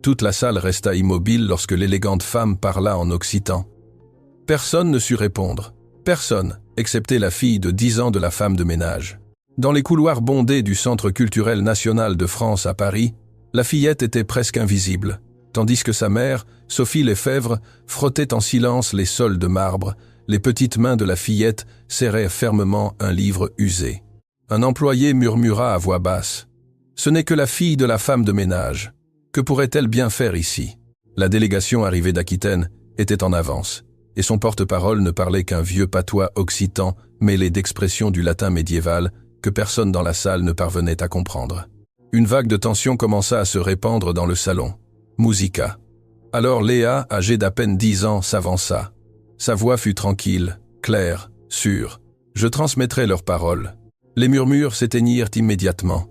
Toute la salle resta immobile lorsque l'élégante femme parla en occitan. Personne ne sut répondre. Personne, excepté la fille de 10 ans de la femme de ménage. Dans les couloirs bondés du Centre culturel national de France à Paris, la fillette était presque invisible, tandis que sa mère, Sophie Lefebvre, frottait en silence les sols de marbre. Les petites mains de la fillette serraient fermement un livre usé. Un employé murmura à voix basse. « Ce n'est que la fille de la femme de ménage. Que pourrait-elle bien faire ici ?» La délégation arrivée d'Aquitaine était en avance, et son porte-parole ne parlait qu'un vieux patois occitan mêlé d'expressions du latin médiéval que personne dans la salle ne parvenait à comprendre. Une vague de tension commença à se répandre dans le salon. Musica. Alors Léa, âgée d'à peine 10 ans, s'avança. Sa voix fut tranquille, claire, sûre. Je transmettrai leurs paroles. Les murmures s'éteignirent immédiatement.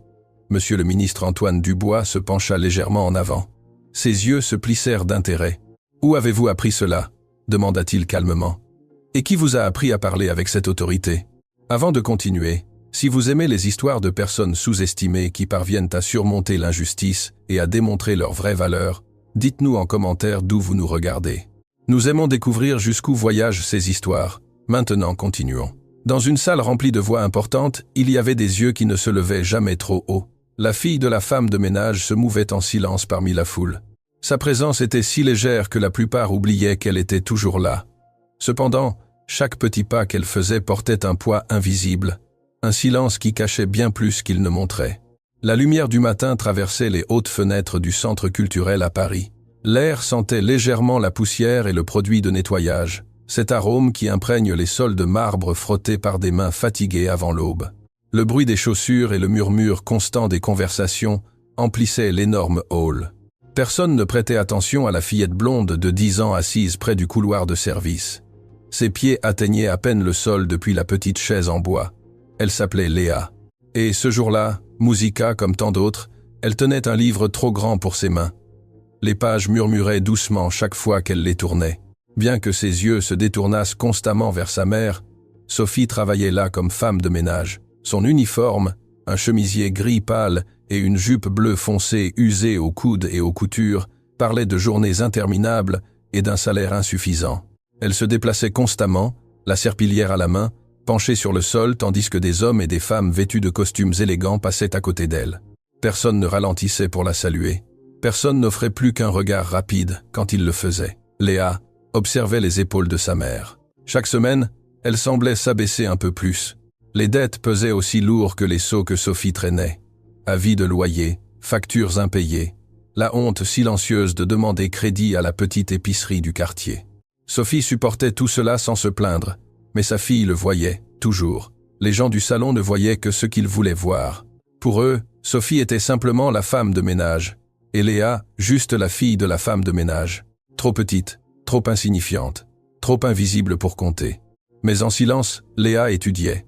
Monsieur le ministre Antoine Dubois se pencha légèrement en avant. Ses yeux se plissèrent d'intérêt. « Où avez-vous appris cela ?» demanda-t-il calmement. « Et qui vous a appris à parler avec cette autorité ?» Avant de continuer, si vous aimez les histoires de personnes sous-estimées qui parviennent à surmonter l'injustice et à démontrer leur vraie valeur, dites-nous en commentaire d'où vous nous regardez. Nous aimons découvrir jusqu'où voyagent ces histoires. Maintenant, continuons. Dans une salle remplie de voix importantes, il y avait des yeux qui ne se levaient jamais trop haut. La fille de la femme de ménage se mouvait en silence parmi la foule. Sa présence était si légère que la plupart oubliaient qu'elle était toujours là. Cependant, chaque petit pas qu'elle faisait portait un poids invisible, un silence qui cachait bien plus qu'il ne montrait. La lumière du matin traversait les hautes fenêtres du Centre culturel à Paris. L'air sentait légèrement la poussière et le produit de nettoyage, cet arôme qui imprègne les sols de marbre frottés par des mains fatiguées avant l'aube. Le bruit des chaussures et le murmure constant des conversations emplissaient l'énorme hall. Personne ne prêtait attention à la fillette blonde de 10 ans assise près du couloir de service. Ses pieds atteignaient à peine le sol depuis la petite chaise en bois. Elle s'appelait Léa. Et ce jour-là, Musica, comme tant d'autres, elle tenait un livre trop grand pour ses mains. Les pages murmuraient doucement chaque fois qu'elle les tournait. Bien que ses yeux se détournassent constamment vers sa mère, Sophie travaillait là comme femme de ménage. Son uniforme, un chemisier gris pâle et une jupe bleue foncée usée aux coudes et aux coutures, parlaient de journées interminables et d'un salaire insuffisant. Elle se déplaçait constamment, la serpillière à la main, penchée sur le sol tandis que des hommes et des femmes vêtus de costumes élégants passaient à côté d'elle. Personne ne ralentissait pour la saluer. Personne n'offrait plus qu'un regard rapide quand il le faisait. Léa observait les épaules de sa mère. Chaque semaine, elle semblait s'abaisser un peu plus. Les dettes pesaient aussi lourd que les seaux que Sophie traînait. Avis de loyer, factures impayées, la honte silencieuse de demander crédit à la petite épicerie du quartier. Sophie supportait tout cela sans se plaindre, mais sa fille le voyait, toujours. Les gens du salon ne voyaient que ce qu'ils voulaient voir. Pour eux, Sophie était simplement la femme de ménage, et Léa, juste la fille de la femme de ménage. Trop petite, trop insignifiante, trop invisible pour compter. Mais en silence, Léa étudiait.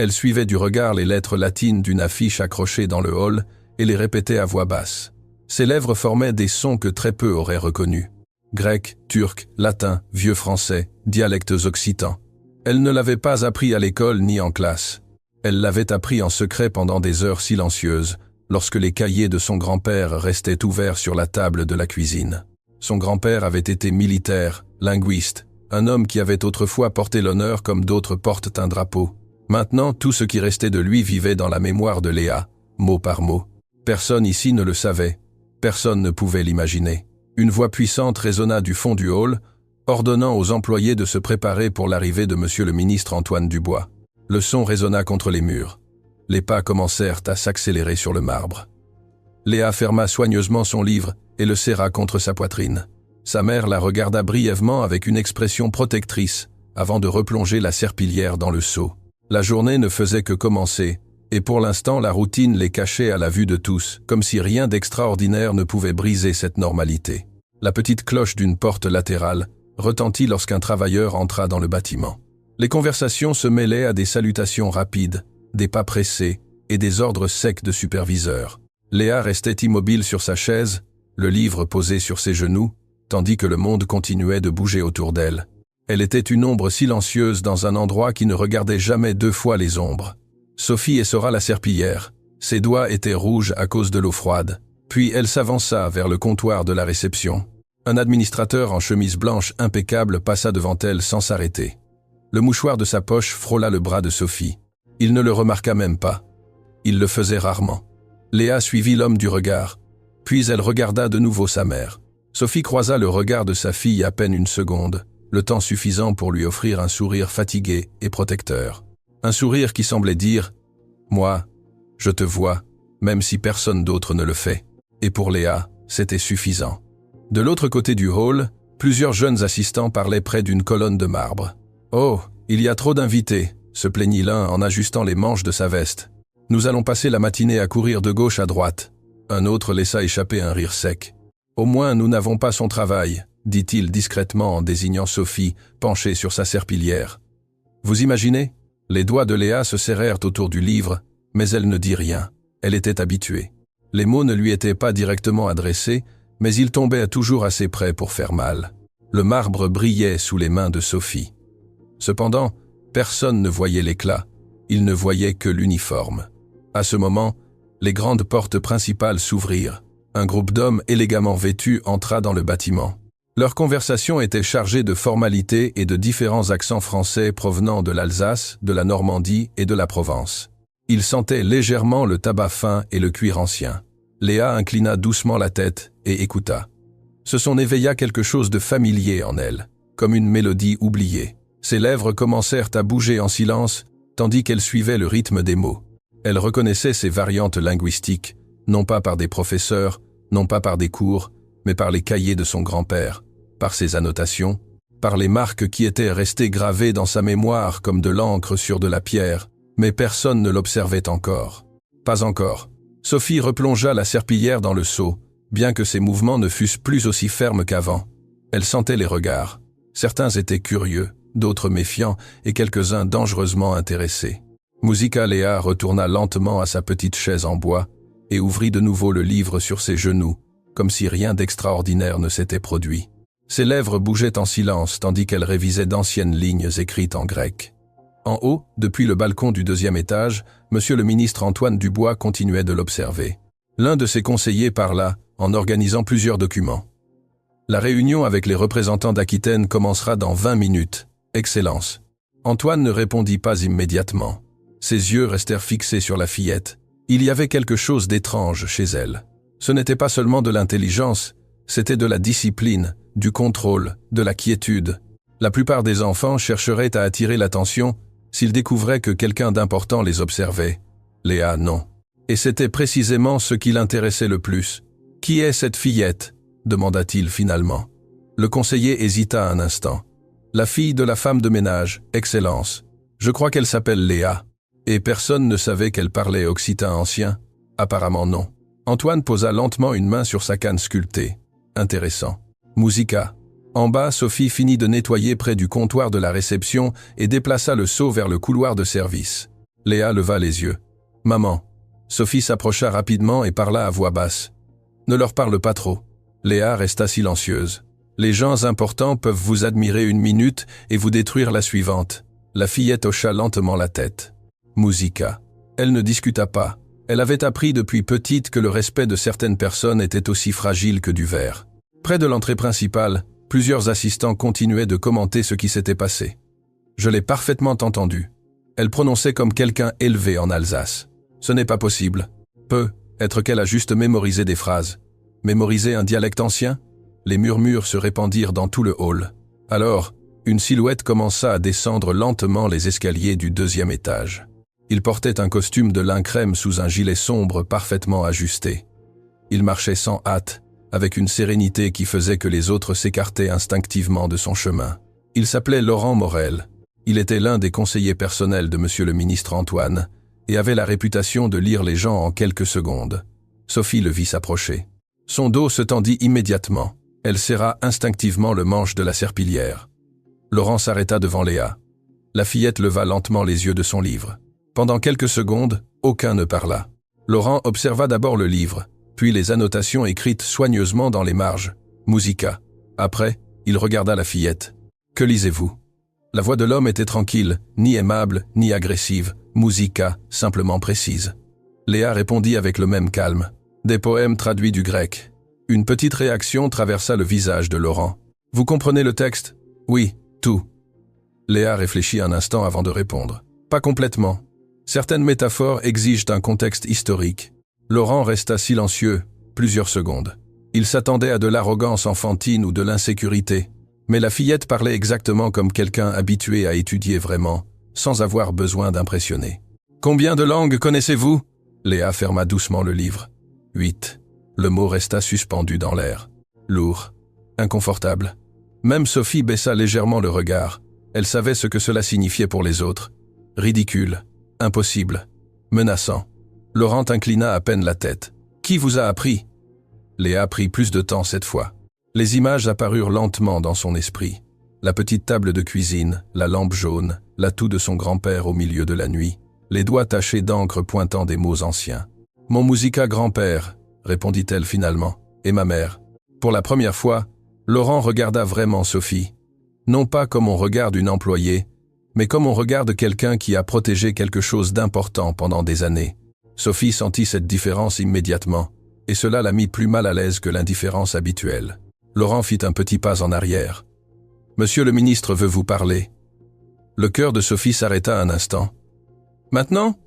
Elle suivait du regard les lettres latines d'une affiche accrochée dans le hall et les répétait à voix basse. Ses lèvres formaient des sons que très peu auraient reconnus. Grec, turc, latin, vieux français, dialectes occitans. Elle ne l'avait pas appris à l'école ni en classe. Elle l'avait appris en secret pendant des heures silencieuses, lorsque les cahiers de son grand-père restaient ouverts sur la table de la cuisine. Son grand-père avait été militaire, linguiste, un homme qui avait autrefois porté l'honneur comme d'autres portent un drapeau. Maintenant, tout ce qui restait de lui vivait dans la mémoire de Léa, mot par mot. Personne ici ne le savait. Personne ne pouvait l'imaginer. Une voix puissante résonna du fond du hall, ordonnant aux employés de se préparer pour l'arrivée de monsieur le ministre Antoine Dubois. Le son résonna contre les murs. Les pas commencèrent à s'accélérer sur le marbre. Léa ferma soigneusement son livre et le serra contre sa poitrine. Sa mère la regarda brièvement avec une expression protectrice, avant de replonger la serpillière dans le seau. La journée ne faisait que commencer, et pour l'instant la routine les cachait à la vue de tous, comme si rien d'extraordinaire ne pouvait briser cette normalité. La petite cloche d'une porte latérale retentit lorsqu'un travailleur entra dans le bâtiment. Les conversations se mêlaient à des salutations rapides, des pas pressés et des ordres secs de superviseurs. Léa restait immobile sur sa chaise, le livre posé sur ses genoux, tandis que le monde continuait de bouger autour d'elle. Elle était une ombre silencieuse dans un endroit qui ne regardait jamais 2 fois les ombres. Sophie essora la serpillière. Ses doigts étaient rouges à cause de l'eau froide. Puis elle s'avança vers le comptoir de la réception. Un administrateur en chemise blanche impeccable passa devant elle sans s'arrêter. Le mouchoir de sa poche frôla le bras de Sophie. Il ne le remarqua même pas. Il le faisait rarement. Léa suivit l'homme du regard. Puis elle regarda de nouveau sa mère. Sophie croisa le regard de sa fille à peine une seconde, le temps suffisant pour lui offrir un sourire fatigué et protecteur. Un sourire qui semblait dire « Moi, je te vois, même si personne d'autre ne le fait. » Et pour Léa, c'était suffisant. De l'autre côté du hall, plusieurs jeunes assistants parlaient près d'une colonne de marbre. « Oh, il y a trop d'invités », se plaignit l'un en ajustant les manches de sa veste. « Nous allons passer la matinée à courir de gauche à droite. » Un autre laissa échapper un rire sec. « Au moins, nous n'avons pas son travail », dit-il discrètement en désignant Sophie, penchée sur sa serpillière. Vous imaginez ? Les doigts de Léa se serrèrent autour du livre, mais elle ne dit rien. Elle était habituée. Les mots ne lui étaient pas directement adressés, mais ils tombaient toujours assez près pour faire mal. Le marbre brillait sous les mains de Sophie. Cependant, personne ne voyait l'éclat. Il ne voyait que l'uniforme. À ce moment, les grandes portes principales s'ouvrirent. Un groupe d'hommes élégamment vêtus entra dans le bâtiment. Leur conversation était chargée de formalités et de différents accents français provenant de l'Alsace, de la Normandie et de la Provence. Ils sentaient légèrement le tabac fin et le cuir ancien. Léa inclina doucement la tête et écouta. Ce son éveilla quelque chose de familier en elle, comme une mélodie oubliée. Ses lèvres commencèrent à bouger en silence, tandis qu'elle suivait le rythme des mots. Elle reconnaissait ces variantes linguistiques, non pas par des professeurs, non pas par des cours, mais par les cahiers de son grand-père, par ses annotations, par les marques qui étaient restées gravées dans sa mémoire comme de l'encre sur de la pierre, mais personne ne l'observait encore. Pas encore. Sophie replongea la serpillière dans le seau, bien que ses mouvements ne fussent plus aussi fermes qu'avant. Elle sentait les regards. Certains étaient curieux, d'autres méfiants et quelques-uns dangereusement intéressés. Musica Léa retourna lentement à sa petite chaise en bois et ouvrit de nouveau le livre sur ses genoux, comme si rien d'extraordinaire ne s'était produit. Ses lèvres bougeaient en silence tandis qu'elle révisait d'anciennes lignes écrites en grec. En haut, depuis le balcon du 2e étage, monsieur le ministre Antoine Dubois continuait de l'observer. L'un de ses conseillers parla, en organisant plusieurs documents. La réunion avec les représentants d'Aquitaine commencera dans 20 minutes. Excellence. Antoine ne répondit pas immédiatement. Ses yeux restèrent fixés sur la fillette. Il y avait quelque chose d'étrange chez elle. Ce n'était pas seulement de l'intelligence, c'était de la discipline, du contrôle, de la quiétude. La plupart des enfants chercheraient à attirer l'attention s'ils découvraient que quelqu'un d'important les observait. Léa, non. Et c'était précisément ce qui l'intéressait le plus. « Qui est cette fillette ?» demanda-t-il finalement. Le conseiller hésita un instant. « La fille de la femme de ménage, Excellence. Je crois qu'elle s'appelle Léa. » Et personne ne savait qu'elle parlait occitan ancien. Apparemment non. Antoine posa lentement une main sur sa canne sculptée. Intéressant. Musica. En bas, Sophie finit de nettoyer près du comptoir de la réception et déplaça le seau vers le couloir de service. Léa leva les yeux. « Maman. » Sophie s'approcha rapidement et parla à voix basse. « Ne leur parle pas trop. » Léa resta silencieuse. « Les gens importants peuvent vous admirer une minute et vous détruire la suivante. » La fillette hocha lentement la tête. Musica. Elle ne discuta pas. Elle avait appris depuis petite que le respect de certaines personnes était aussi fragile que du verre. Près de l'entrée principale, plusieurs assistants continuaient de commenter ce qui s'était passé. Je l'ai parfaitement entendu. Elle prononçait comme quelqu'un élevé en Alsace. Ce n'est pas possible. Être qu'elle a juste mémorisé des phrases. Mémoriser un dialecte ancien ? Les murmures se répandirent dans tout le hall. Alors, une silhouette commença à descendre lentement les escaliers du 2e étage. Il portait un costume de lin crème sous un gilet sombre parfaitement ajusté. Il marchait sans hâte, avec une sérénité qui faisait que les autres s'écartaient instinctivement de son chemin. Il s'appelait Laurent Morel. Il était l'un des conseillers personnels de monsieur le ministre Antoine et avait la réputation de lire les gens en quelques secondes. Sophie le vit s'approcher. Son dos se tendit immédiatement. Elle serra instinctivement le manche de la serpillière. Laurent s'arrêta devant Léa. La fillette leva lentement les yeux de son livre. Pendant quelques secondes, aucun ne parla. Laurent observa d'abord le livre, puis les annotations écrites soigneusement dans les marges. Musica. Après, il regarda la fillette. « Que lisez-vous » La voix de l'homme était tranquille, ni aimable, ni agressive. Musica, simplement précise. Léa répondit avec le même calme. « Des poèmes traduits du grec. Une petite réaction traversa le visage de Laurent. « Vous comprenez le texte ?»« Oui, tout. » Léa réfléchit un instant avant de répondre. « Pas complètement. Certaines métaphores exigent un contexte historique. » Laurent resta silencieux, plusieurs secondes. Il s'attendait à de l'arrogance enfantine ou de l'insécurité, mais la fillette parlait exactement comme quelqu'un habitué à étudier vraiment, sans avoir besoin d'impressionner. « Combien de langues connaissez-vous » Léa ferma doucement le livre. « 8. » Le mot resta suspendu dans l'air. Lourd, inconfortable. Même Sophie baissa légèrement le regard. Elle savait ce que cela signifiait pour les autres. Ridicule, impossible, menaçant. Laurent inclina à peine la tête. « Qui vous a appris » Léa prit plus de temps cette fois. Les images apparurent lentement dans son esprit. La petite table de cuisine, la lampe jaune, la toux de son grand-père au milieu de la nuit, les doigts tachés d'encre pointant des mots anciens. « Mon musica grand-père » répondit-elle finalement, « et ma mère. » Pour la première fois, Laurent regarda vraiment Sophie. Non pas comme on regarde une employée, mais comme on regarde quelqu'un qui a protégé quelque chose d'important pendant des années. Sophie sentit cette différence immédiatement, et cela la mit plus mal à l'aise que l'indifférence habituelle. Laurent fit un petit pas en arrière. « Monsieur le ministre veut vous parler. » Le cœur de Sophie s'arrêta un instant. « Maintenant ? » ?»«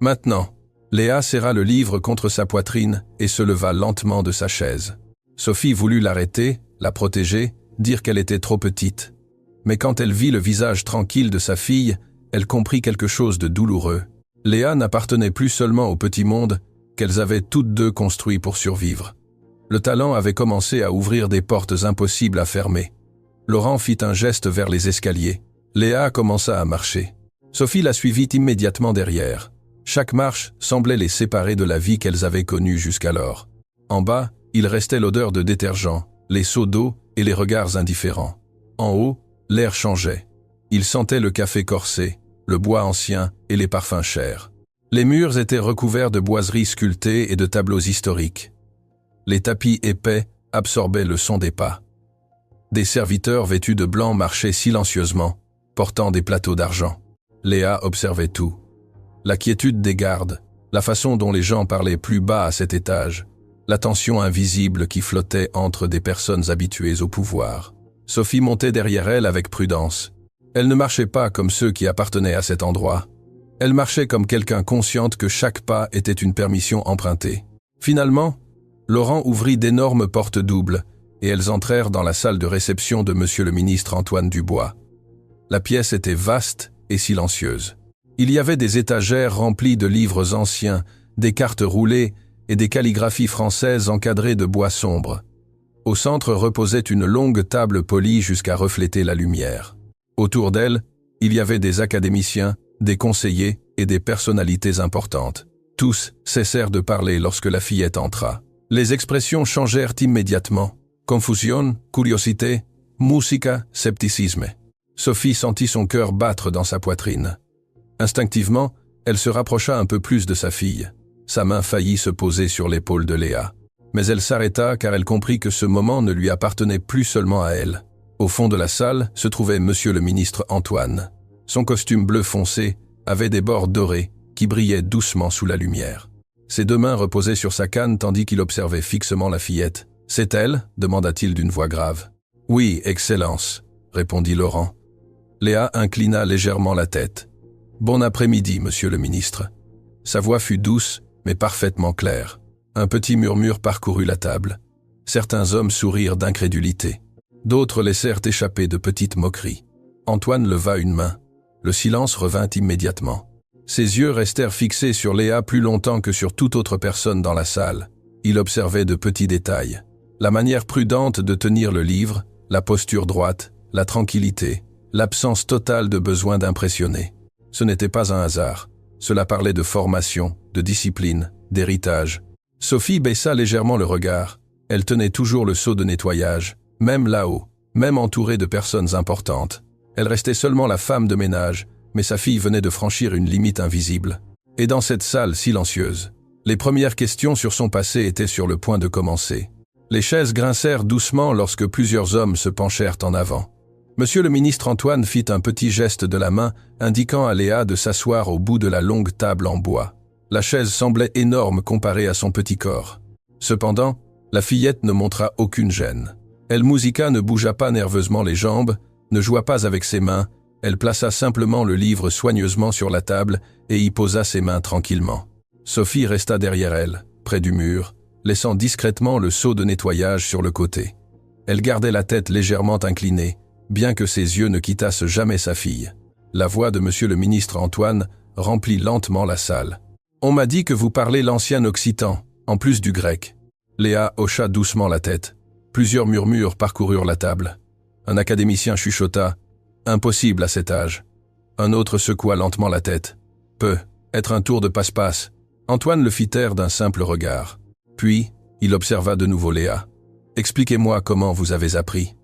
Maintenant. » Léa serra le livre contre sa poitrine et se leva lentement de sa chaise. Sophie voulut l'arrêter, la protéger, dire qu'elle était trop petite. Mais quand elle vit le visage tranquille de sa fille, elle comprit quelque chose de douloureux. Léa n'appartenait plus seulement au petit monde qu'elles avaient toutes deux construit pour survivre. Le talent avait commencé à ouvrir des portes impossibles à fermer. Laurent fit un geste vers les escaliers. Léa commença à marcher. Sophie la suivit immédiatement derrière. Chaque marche semblait les séparer de la vie qu'elles avaient connue jusqu'alors. En bas, il restait l'odeur de détergent, les seaux d'eau et les regards indifférents. En haut, l'air changeait. Il sentait le café corsé, le bois ancien et les parfums chers. Les murs étaient recouverts de boiseries sculptées et de tableaux historiques. Les tapis épais absorbaient le son des pas. Des serviteurs vêtus de blanc marchaient silencieusement, portant des plateaux d'argent. Léa observait tout. La quiétude des gardes, la façon dont les gens parlaient plus bas à cet étage, la tension invisible qui flottait entre des personnes habituées au pouvoir. Sophie montait derrière elle avec prudence. Elle ne marchait pas comme ceux qui appartenaient à cet endroit. Elle marchait comme quelqu'un consciente que chaque pas était une permission empruntée. Finalement, Laurent ouvrit d'énormes portes doubles et elles entrèrent dans la salle de réception de Monsieur le ministre Antoine Dubois. La pièce était vaste et silencieuse. Il y avait des étagères remplies de livres anciens, des cartes roulées et des calligraphies françaises encadrées de bois sombre. Au centre reposait une longue table polie jusqu'à refléter la lumière. Autour d'elle, il y avait des académiciens, des conseillers et des personnalités importantes. Tous cessèrent de parler lorsque la fillette entra. Les expressions changèrent immédiatement. Confusion, curiosité, musica, scepticisme. Sophie sentit son cœur battre dans sa poitrine. Instinctivement, elle se rapprocha un peu plus de sa fille. Sa main faillit se poser sur l'épaule de Léa. Mais elle s'arrêta car elle comprit que ce moment ne lui appartenait plus seulement à elle. Au fond de la salle se trouvait Monsieur le ministre Antoine. Son costume bleu foncé avait des bords dorés qui brillaient doucement sous la lumière. Ses deux mains reposaient sur sa canne tandis qu'il observait fixement la fillette. « C'est elle » demanda-t-il d'une voix grave. « Oui, Excellence » répondit Laurent. Léa inclina légèrement la tête. « Bon après-midi, Monsieur le ministre. » Sa voix fut douce, mais parfaitement claire. Un petit murmure parcourut la table. Certains hommes sourirent d'incrédulité. D'autres laissèrent échapper de petites moqueries. Antoine leva une main. Le silence revint immédiatement. Ses yeux restèrent fixés sur Léa plus longtemps que sur toute autre personne dans la salle. Il observait de petits détails. La manière prudente de tenir le livre, la posture droite, la tranquillité, l'absence totale de besoin d'impressionner. Ce n'était pas un hasard. Cela parlait de formation, de discipline, d'héritage. Sophie baissa légèrement le regard. Elle tenait toujours le seau de nettoyage, même là-haut, même entourée de personnes importantes. Elle restait seulement la femme de ménage, mais sa fille venait de franchir une limite invisible. Et dans cette salle silencieuse, les premières questions sur son passé étaient sur le point de commencer. Les chaises grincèrent doucement lorsque plusieurs hommes se penchèrent en avant. Monsieur le ministre Antoine fit un petit geste de la main, indiquant à Léa de s'asseoir au bout de la longue table en bois. La chaise semblait énorme comparée à son petit corps. Cependant, la fillette ne montra aucune gêne. Elle Musica ne bougea pas nerveusement les jambes, ne joua pas avec ses mains, elle plaça simplement le livre soigneusement sur la table et y posa ses mains tranquillement. Sophie resta derrière elle, près du mur, laissant discrètement le seau de nettoyage sur le côté. Elle gardait la tête légèrement inclinée, bien que ses yeux ne quittassent jamais sa fille. La voix de monsieur le ministre Antoine remplit lentement la salle. « On m'a dit que vous parlez l'ancien occitan, en plus du grec. » Léa hocha doucement la tête. Plusieurs murmures parcoururent la table. Un académicien chuchota « Impossible à cet âge ». Un autre secoua lentement la tête. « Peut être un tour de passe-passe ». Antoine le fit taire d'un simple regard. Puis, il observa de nouveau Léa. « Expliquez-moi comment vous avez appris. »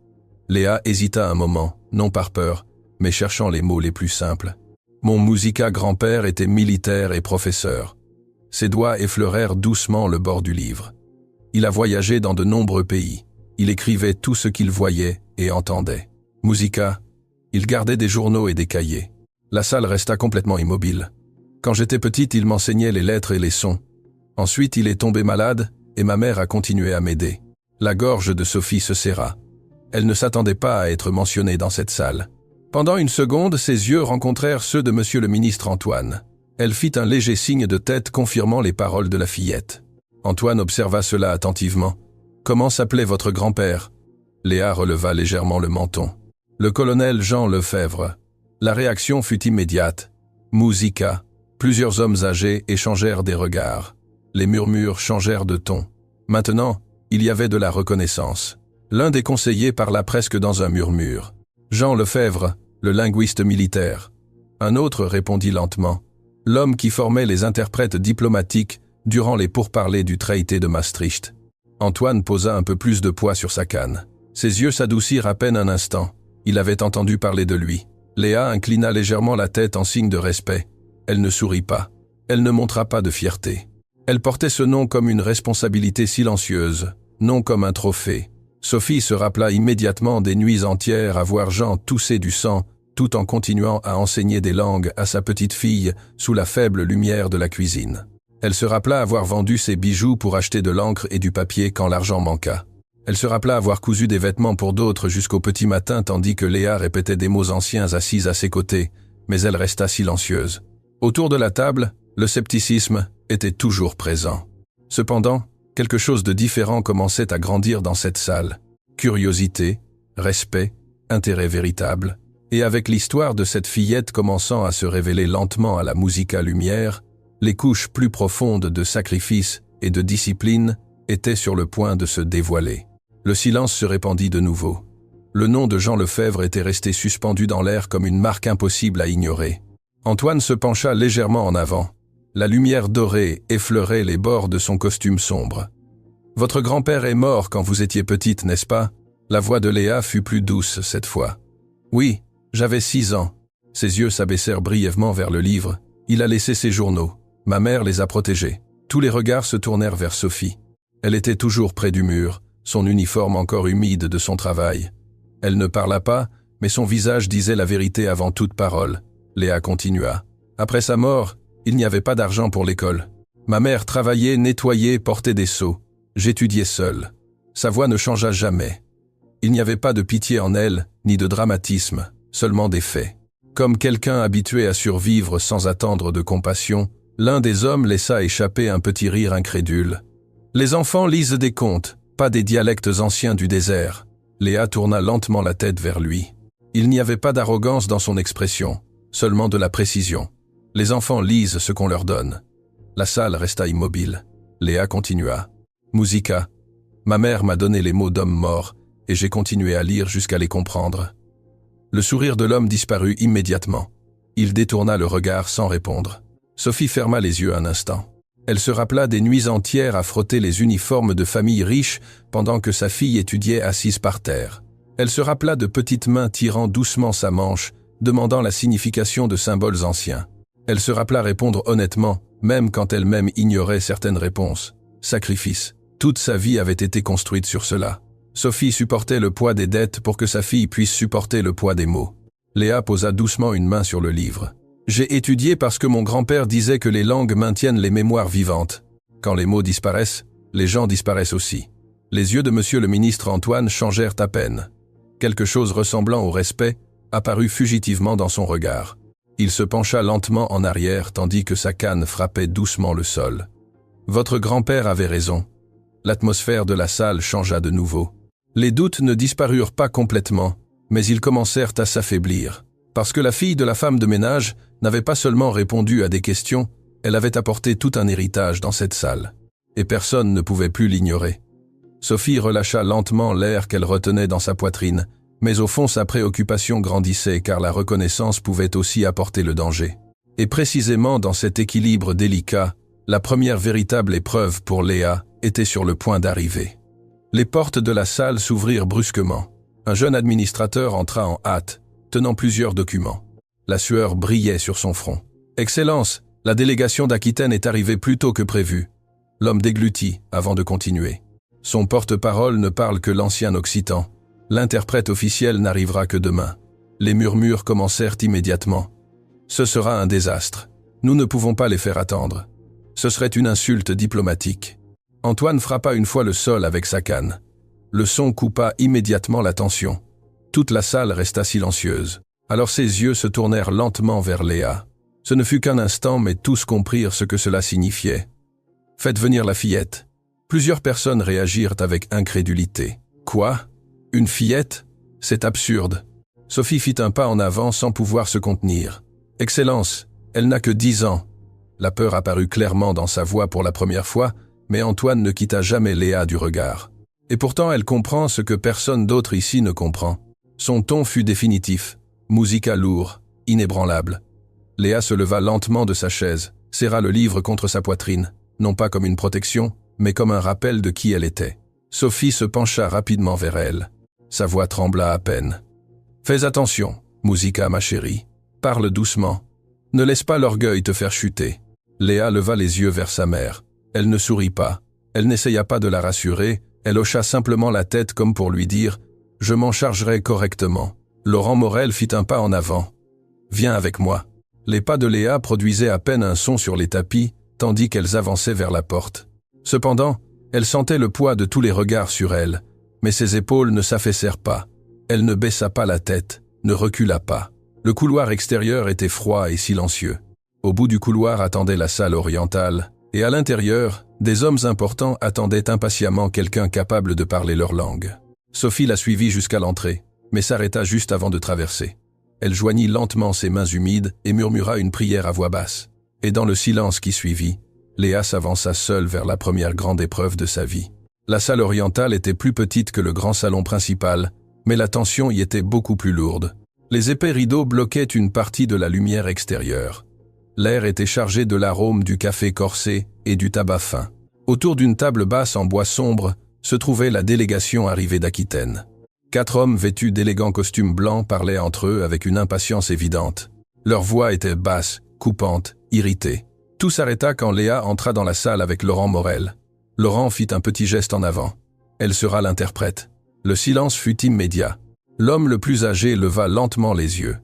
Léa hésita un moment, non par peur, mais cherchant les mots les plus simples. « Mon Musica grand-père était militaire et professeur. » Ses doigts effleurèrent doucement le bord du livre. Il a voyagé dans de nombreux pays. Il écrivait tout ce qu'il voyait et entendait. Musica, il gardait des journaux et des cahiers. La salle resta complètement immobile. Quand j'étais petite, il m'enseignait les lettres et les sons. Ensuite, il est tombé malade et ma mère a continué à m'aider. La gorge de Sophie se serra. Elle ne s'attendait pas à être mentionnée dans cette salle. Pendant une seconde, ses yeux rencontrèrent ceux de monsieur le ministre Antoine. Elle fit un léger signe de tête confirmant les paroles de la fillette. Antoine observa cela attentivement. « Comment s'appelait votre grand-père » Léa releva légèrement le menton. « Le colonel Jean Lefebvre. » La réaction fut immédiate. « Musica » Plusieurs hommes âgés échangèrent des regards. Les murmures changèrent de ton. Maintenant, il y avait de la reconnaissance. L'un des conseillers parla presque dans un murmure. « Jean Lefebvre, le linguiste militaire. » Un autre répondit lentement. « L'homme qui formait les interprètes diplomatiques durant les pourparlers du traité de Maastricht. » Antoine posa un peu plus de poids sur sa canne. Ses yeux s'adoucirent à peine un instant. Il avait entendu parler de lui. Léa inclina légèrement la tête en signe de respect. Elle ne sourit pas. Elle ne montra pas de fierté. Elle portait ce nom comme une responsabilité silencieuse, non comme un trophée. Sophie se rappela immédiatement des nuits entières à voir Jean tousser du sang, tout en continuant à enseigner des langues à sa petite fille sous la faible lumière de la cuisine. Elle se rappela avoir vendu ses bijoux pour acheter de l'encre et du papier quand l'argent manqua. Elle se rappela avoir cousu des vêtements pour d'autres jusqu'au petit matin tandis que Léa répétait des mots anciens assise à ses côtés, mais elle resta silencieuse. Autour de la table, le scepticisme était toujours présent. Cependant, quelque chose de différent commençait à grandir dans cette salle. Curiosité, respect, intérêt véritable. Et avec l'histoire de cette fillette commençant à se révéler lentement à la Musica lumière, les couches plus profondes de sacrifice et de discipline étaient sur le point de se dévoiler. Le silence se répandit de nouveau. Le nom de Jean Lefebvre était resté suspendu dans l'air comme une marque impossible à ignorer. Antoine se pencha légèrement en avant. La lumière dorée effleurait les bords de son costume sombre. « Votre grand-père est mort quand vous étiez petite, n'est-ce pas ?» La voix de Léa fut plus douce cette fois. « Oui, j'avais 6 ans. » Ses yeux s'abaissèrent brièvement vers le livre. Il a laissé ses journaux. Ma mère les a protégés. Tous les regards se tournèrent vers Sophie. Elle était toujours près du mur, son uniforme encore humide de son travail. Elle ne parla pas, mais son visage disait la vérité avant toute parole. Léa continua. « Après sa mort, il n'y avait pas d'argent pour l'école. Ma mère travaillait, nettoyait, portait des seaux. J'étudiais seul. Sa voix ne changea jamais. Il n'y avait pas de pitié en elle, ni de dramatisme, seulement des faits. Comme quelqu'un habitué à survivre sans attendre de compassion, l'un des hommes laissa échapper un petit rire incrédule. « Les enfants lisent des contes, pas des dialectes anciens du désert. » Léa tourna lentement la tête vers lui. Il n'y avait pas d'arrogance dans son expression, seulement de la précision. Les enfants lisent ce qu'on leur donne. La salle resta immobile. Léa continua. « Musica. Ma mère m'a donné les mots d'homme mort, et j'ai continué à lire jusqu'à les comprendre. » Le sourire de l'homme disparut immédiatement. Il détourna le regard sans répondre. Sophie ferma les yeux un instant. Elle se rappela des nuits entières à frotter les uniformes de familles riches pendant que sa fille étudiait assise par terre. Elle se rappela de petites mains tirant doucement sa manche, demandant la signification de symboles anciens. Elle se rappela répondre honnêtement, même quand elle-même ignorait certaines réponses. Sacrifice. Toute sa vie avait été construite sur cela. Sophie supportait le poids des dettes pour que sa fille puisse supporter le poids des mots. Léa posa doucement une main sur le livre. « J'ai étudié parce que mon grand-père disait que les langues maintiennent les mémoires vivantes. Quand les mots disparaissent, Les gens disparaissent aussi. Les yeux de monsieur le ministre Antoine changèrent à peine. Quelque chose ressemblant au respect apparut fugitivement dans son regard. Il se pencha lentement en arrière tandis que sa canne frappait doucement le sol. « Votre grand-père avait raison. » L'atmosphère de la salle changea de nouveau. Les doutes ne disparurent pas complètement, mais ils commencèrent à s'affaiblir. Parce que la fille de la femme de ménage n'avait pas seulement répondu à des questions, elle avait apporté tout un héritage dans cette salle. Et personne ne pouvait plus l'ignorer. Sophie relâcha lentement l'air qu'elle retenait dans sa poitrine, mais au fond sa préoccupation grandissait car la reconnaissance pouvait aussi apporter le danger. Et précisément dans cet équilibre délicat, la première véritable épreuve pour Léa était sur le point d'arriver. Les portes de la salle s'ouvrirent brusquement. Un jeune administrateur entra en hâte, tenant plusieurs documents. La sueur brillait sur son front. « Excellence, la délégation d'Aquitaine est arrivée plus tôt que prévu. » L'homme déglutit avant de continuer. Son porte-parole ne parle que l'ancien occitan. L'interprète officiel n'arrivera que demain. Les murmures commencèrent immédiatement. Ce sera un désastre. Nous ne pouvons pas les faire attendre. Ce serait une insulte diplomatique. Antoine frappa une fois le sol avec sa canne. Le son coupa immédiatement la tension. Toute la salle resta silencieuse. Alors ses yeux se tournèrent lentement vers Léa. Ce ne fut qu'un instant, mais tous comprirent ce que cela signifiait. « Faites venir la fillette. » Plusieurs personnes réagirent avec incrédulité. « Quoi ? Une fillette ? C'est absurde. » Sophie fit un pas en avant sans pouvoir se contenir. « Excellence, elle n'a que 10 ans. » La peur apparut clairement dans sa voix pour la première fois, mais Antoine ne quitta jamais Léa du regard. Et pourtant elle comprend ce que personne d'autre ici ne comprend. Son ton fut définitif, musica lourd, inébranlable. Léa se leva lentement de sa chaise, serra le livre contre sa poitrine, non pas comme une protection, mais comme un rappel de qui elle était. Sophie se pencha rapidement vers elle. Sa voix trembla à peine. « Fais attention, Musica, ma chérie. Parle doucement. Ne laisse pas l'orgueil te faire chuter. » Léa leva les yeux vers sa mère. Elle ne sourit pas. Elle n'essaya pas de la rassurer, elle hocha simplement la tête comme pour lui dire « Je m'en chargerai correctement. » Laurent Morel fit un pas en avant. « Viens avec moi. » Les pas de Léa produisaient à peine un son sur les tapis, tandis qu'elles avançaient vers la porte. Cependant, elle sentait le poids de tous les regards sur elle, mais ses épaules ne s'affaissèrent pas. Elle ne baissa pas la tête, ne recula pas. Le couloir extérieur était froid et silencieux. Au bout du couloir attendait la salle orientale, et à l'intérieur, des hommes importants attendaient impatiemment quelqu'un capable de parler leur langue. Sophie la suivit jusqu'à l'entrée, mais s'arrêta juste avant de traverser. Elle joignit lentement ses mains humides et murmura une prière à voix basse. Et dans le silence qui suivit, Léa s'avança seule vers la première grande épreuve de sa vie. La salle orientale était plus petite que le grand salon principal, mais la tension y était beaucoup plus lourde. Les épais rideaux bloquaient une partie de la lumière extérieure. L'air était chargé de l'arôme du café corsé et du tabac fin. Autour d'une table basse en bois sombre se trouvait la délégation arrivée d'Aquitaine. 4 hommes vêtus d'élégants costumes blancs parlaient entre eux avec une impatience évidente. Leur voix était basse, coupante, irritée. Tout s'arrêta quand Léa entra dans la salle avec Laurent Morel. Laurent fit un petit geste en avant. Elle sera l'interprète. Le silence fut immédiat. L'homme le plus âgé leva lentement les yeux.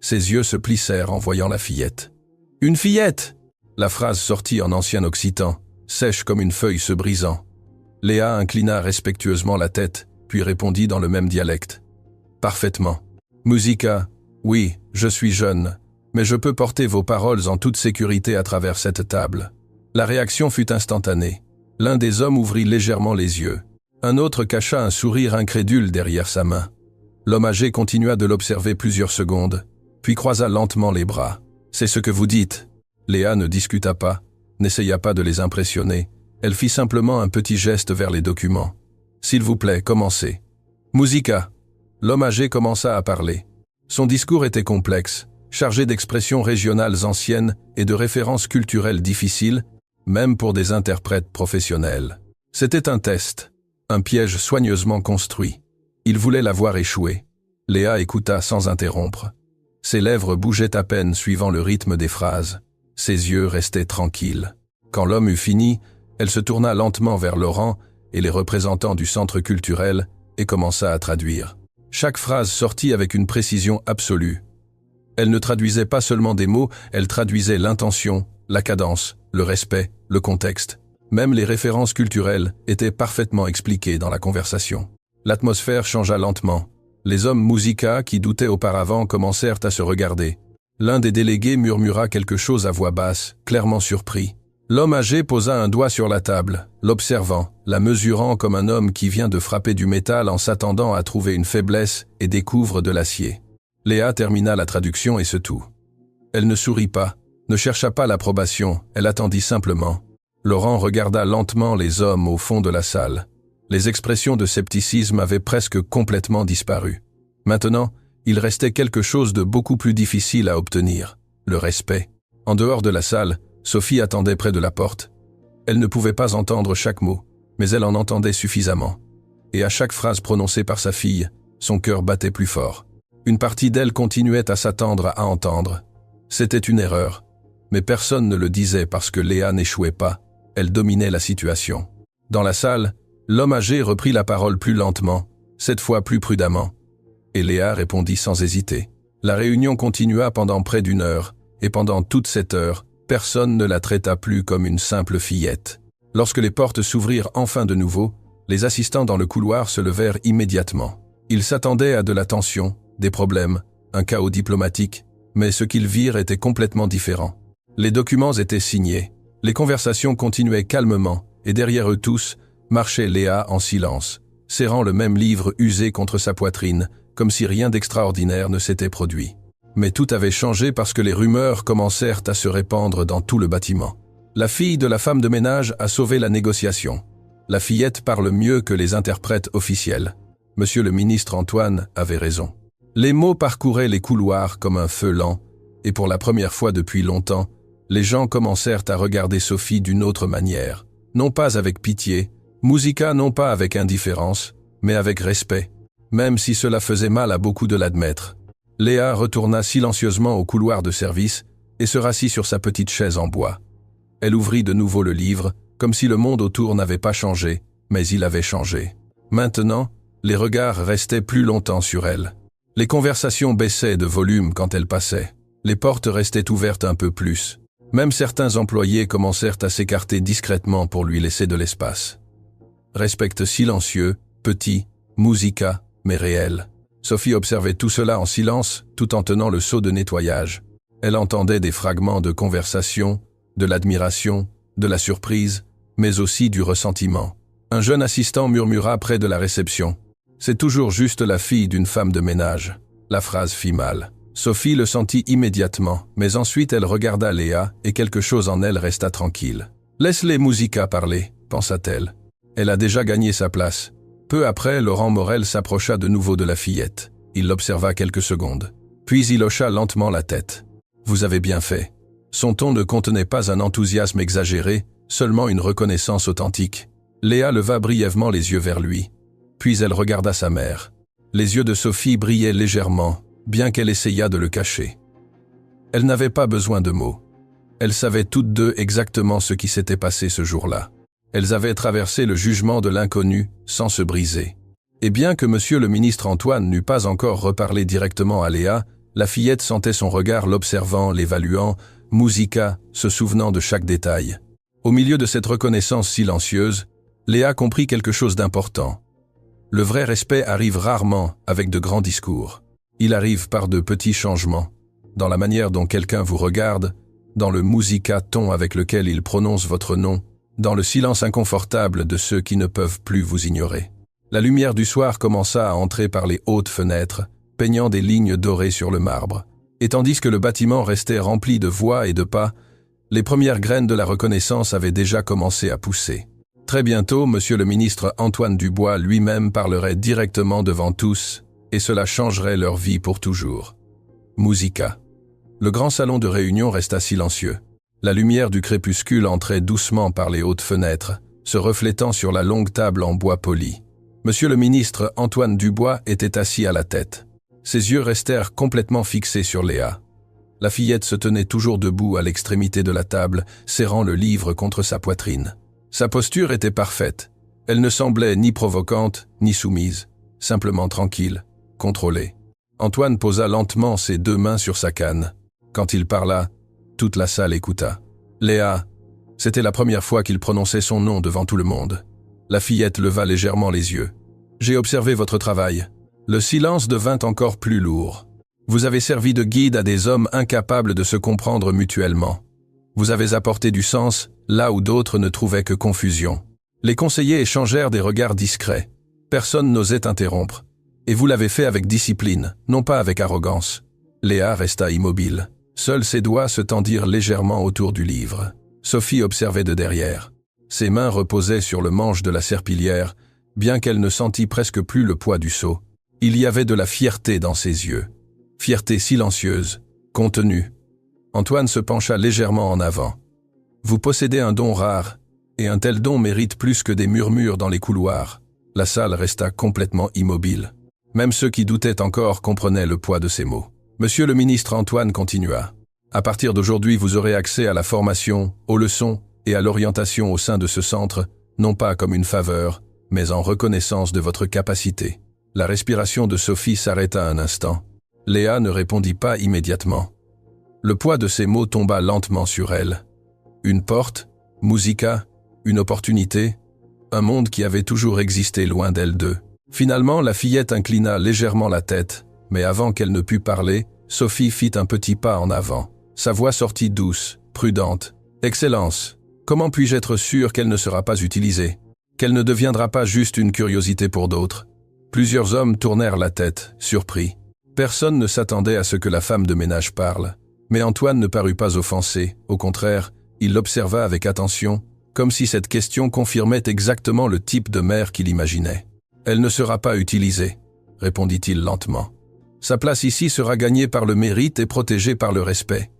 Ses yeux se plissèrent en voyant la fillette. « Une fillette !» La phrase sortit en ancien occitan, sèche comme une feuille se brisant. Léa inclina respectueusement la tête, puis répondit dans le même dialecte. « Parfaitement. Musica, oui, je suis jeune, mais je peux porter vos paroles en toute sécurité à travers cette table. » La réaction fut instantanée. L'un des hommes ouvrit légèrement les yeux. Un autre cacha un sourire incrédule derrière sa main. L'homme âgé continua de l'observer plusieurs secondes, puis croisa lentement les bras. « C'est ce que vous dites. » Léa ne discuta pas, n'essaya pas de les impressionner. Elle fit simplement un petit geste vers les documents. « S'il vous plaît, commencez. »« Musica !» L'homme âgé commença à parler. Son discours était complexe, chargé d'expressions régionales anciennes et de références culturelles difficiles, même pour des interprètes professionnels. C'était un test, un piège soigneusement construit. Il voulait la voir échouer. Léa écouta sans interrompre. Ses lèvres bougeaient à peine suivant le rythme des phrases. Ses yeux restaient tranquilles. Quand l'homme eut fini, elle se tourna lentement vers Laurent et les représentants du centre culturel et commença à traduire. Chaque phrase sortit avec une précision absolue. Elle ne traduisait pas seulement des mots, elle traduisait l'intention, la cadence, le respect, le contexte. Même les références culturelles étaient parfaitement expliquées dans la conversation. L'atmosphère changea lentement. Les hommes Musica qui doutaient auparavant commencèrent à se regarder. L'un des délégués murmura quelque chose à voix basse, clairement surpris. L'homme âgé posa un doigt sur la table, l'observant, la mesurant comme un homme qui vient de frapper du métal en s'attendant à trouver une faiblesse et découvre de l'acier. Léa termina la traduction et se tut. Elle ne sourit pas, ne chercha pas l'approbation, elle attendit simplement. Laurent regarda lentement les hommes au fond de la salle. Les expressions de scepticisme avaient presque complètement disparu. Maintenant, il restait quelque chose de beaucoup plus difficile à obtenir, le respect. En dehors de la salle, Sophie attendait près de la porte. Elle ne pouvait pas entendre chaque mot, mais elle en entendait suffisamment. Et à chaque phrase prononcée par sa fille, son cœur battait plus fort. Une partie d'elle continuait à s'attendre à entendre. C'était une erreur, mais personne ne le disait parce que Léa n'échouait pas, elle dominait la situation. Dans la salle, l'homme âgé reprit la parole plus lentement, cette fois plus prudemment. Et Léa répondit sans hésiter. La réunion continua pendant près d'1 heure, et pendant toute cette heure, personne ne la traita plus comme une simple fillette. Lorsque les portes s'ouvrirent enfin de nouveau, les assistants dans le couloir se levèrent immédiatement. Ils s'attendaient à de la tension, des problèmes, un chaos diplomatique, mais ce qu'ils virent était complètement différent. Les documents étaient signés, les conversations continuaient calmement, et derrière eux tous, marchait Léa en silence, serrant le même livre usé contre sa poitrine, comme si rien d'extraordinaire ne s'était produit. Mais tout avait changé parce que les rumeurs commencèrent à se répandre dans tout le bâtiment. La fille de la femme de ménage a sauvé la négociation. La fillette parle mieux que les interprètes officiels. Monsieur le ministre Antoine avait raison. Les mots parcouraient les couloirs comme un feu lent, et pour la première fois depuis longtemps, les gens commencèrent à regarder Sophie d'une autre manière. Non pas avec pitié, Musica non pas avec indifférence, mais avec respect, même si cela faisait mal à beaucoup de l'admettre. Léa retourna silencieusement au couloir de service et se rassit sur sa petite chaise en bois. Elle ouvrit de nouveau le livre, comme si le monde autour n'avait pas changé, mais il avait changé. Maintenant, les regards restaient plus longtemps sur elle. Les conversations baissaient de volume quand elle passait. Les portes restaient ouvertes un peu plus. Même certains employés commencèrent à s'écarter discrètement pour lui laisser de l'espace. Respect silencieux, petit, Musica, mais réel. Sophie observait tout cela en silence, tout en tenant le seau de nettoyage. Elle entendait des fragments de conversation, de l'admiration, de la surprise, mais aussi du ressentiment. Un jeune assistant murmura près de la réception. « C'est toujours juste la fille d'une femme de ménage. » La phrase fit mal. Sophie le sentit immédiatement, mais ensuite elle regarda Léa et quelque chose en elle resta tranquille. « Laisse-les Musica parler, pensa-t-elle. Elle a déjà gagné sa place. » Peu après, Laurent Morel s'approcha de nouveau de la fillette. Il l'observa quelques secondes. Puis il hocha lentement la tête. « Vous avez bien fait. » Son ton ne contenait pas un enthousiasme exagéré, seulement une reconnaissance authentique. Léa leva brièvement les yeux vers lui. Puis elle regarda sa mère. Les yeux de Sophie brillaient légèrement, bien qu'elle essayât de le cacher. Elle n'avait pas besoin de mots. Elles savaient toutes deux exactement ce qui s'était passé ce jour-là. Elles avaient traversé le jugement de l'inconnu sans se briser. Et bien que monsieur le ministre Antoine n'eût pas encore reparlé directement à Léa, la fillette sentait son regard l'observant, l'évaluant, Musica, se souvenant de chaque détail. Au milieu de cette reconnaissance silencieuse, Léa comprit quelque chose d'important. Le vrai respect arrive rarement avec de grands discours. Il arrive par de petits changements, dans la manière dont quelqu'un vous regarde, dans le Musica ton avec lequel il prononce votre nom, dans le silence inconfortable de ceux qui ne peuvent plus vous ignorer. La lumière du soir commença à entrer par les hautes fenêtres, peignant des lignes dorées sur le marbre. Et tandis que le bâtiment restait rempli de voix et de pas, les premières graines de la reconnaissance avaient déjà commencé à pousser. Très bientôt, monsieur le ministre Antoine Dubois lui-même parlerait directement devant tous, et cela changerait leur vie pour toujours. Musica. Le grand salon de réunion resta silencieux. La lumière du crépuscule entrait doucement par les hautes fenêtres, se reflétant sur la longue table en bois poli. Monsieur le ministre Antoine Dubois était assis à la tête. Ses yeux restèrent complètement fixés sur Léa. La fillette se tenait toujours debout à l'extrémité de la table, serrant le livre contre sa poitrine. Sa posture était parfaite. Elle ne semblait ni provocante, ni soumise, simplement tranquille, contrôlée. Antoine posa lentement ses 2 mains sur sa canne. Quand il parla, toute la salle écouta. « Léa, C'était la première fois qu'il prononçait son nom devant tout le monde. La fillette leva légèrement les yeux. « J'ai observé votre travail. » Le silence devint encore plus lourd. Vous avez servi de guide à des hommes incapables de se comprendre mutuellement. Vous avez apporté du sens là où d'autres ne trouvaient que confusion. Les conseillers échangèrent des regards discrets. Personne n'osait interrompre. Et vous l'avez fait avec discipline, non pas avec arrogance. Léa resta immobile. Seuls ses doigts se tendirent légèrement autour du livre. Sophie observait de derrière. Ses mains reposaient sur le manche de la serpillière, bien qu'elle ne sentît presque plus le poids du seau. Il y avait de la fierté dans ses yeux. Fierté silencieuse, contenue. Antoine se pencha légèrement en avant. « Vous possédez un don rare, et un tel don mérite plus que des murmures dans les couloirs. » La salle resta complètement immobile. Même ceux qui doutaient encore comprenaient le poids de ces mots. Monsieur le ministre Antoine continua. « À partir d'aujourd'hui, vous aurez accès à la formation, aux leçons et à l'orientation au sein de ce centre, non pas comme une faveur, mais en reconnaissance de votre capacité. » La respiration de Sophie s'arrêta un instant. Léa ne répondit pas immédiatement. Le poids de ces mots tomba lentement sur elle. Une porte, Musica, une opportunité, un monde qui avait toujours existé loin d'elles deux. Finalement, la fillette inclina légèrement la tête, mais avant qu'elle ne pût parler, Sophie fit un petit pas en avant. Sa voix sortit douce, prudente. « Excellence, comment puis-je être sûr qu'elle ne sera pas utilisée? Qu'elle ne deviendra pas juste une curiosité pour d'autres ?» Plusieurs hommes tournèrent la tête, surpris. Personne ne s'attendait à ce que la femme de ménage parle. Mais Antoine ne parut pas offensé, au contraire, il l'observa avec attention, comme si cette question confirmait exactement le type de mère qu'il imaginait. « Elle ne sera pas utilisée, » répondit-il lentement. « Sa place ici sera gagnée par le mérite et protégée par le respect. »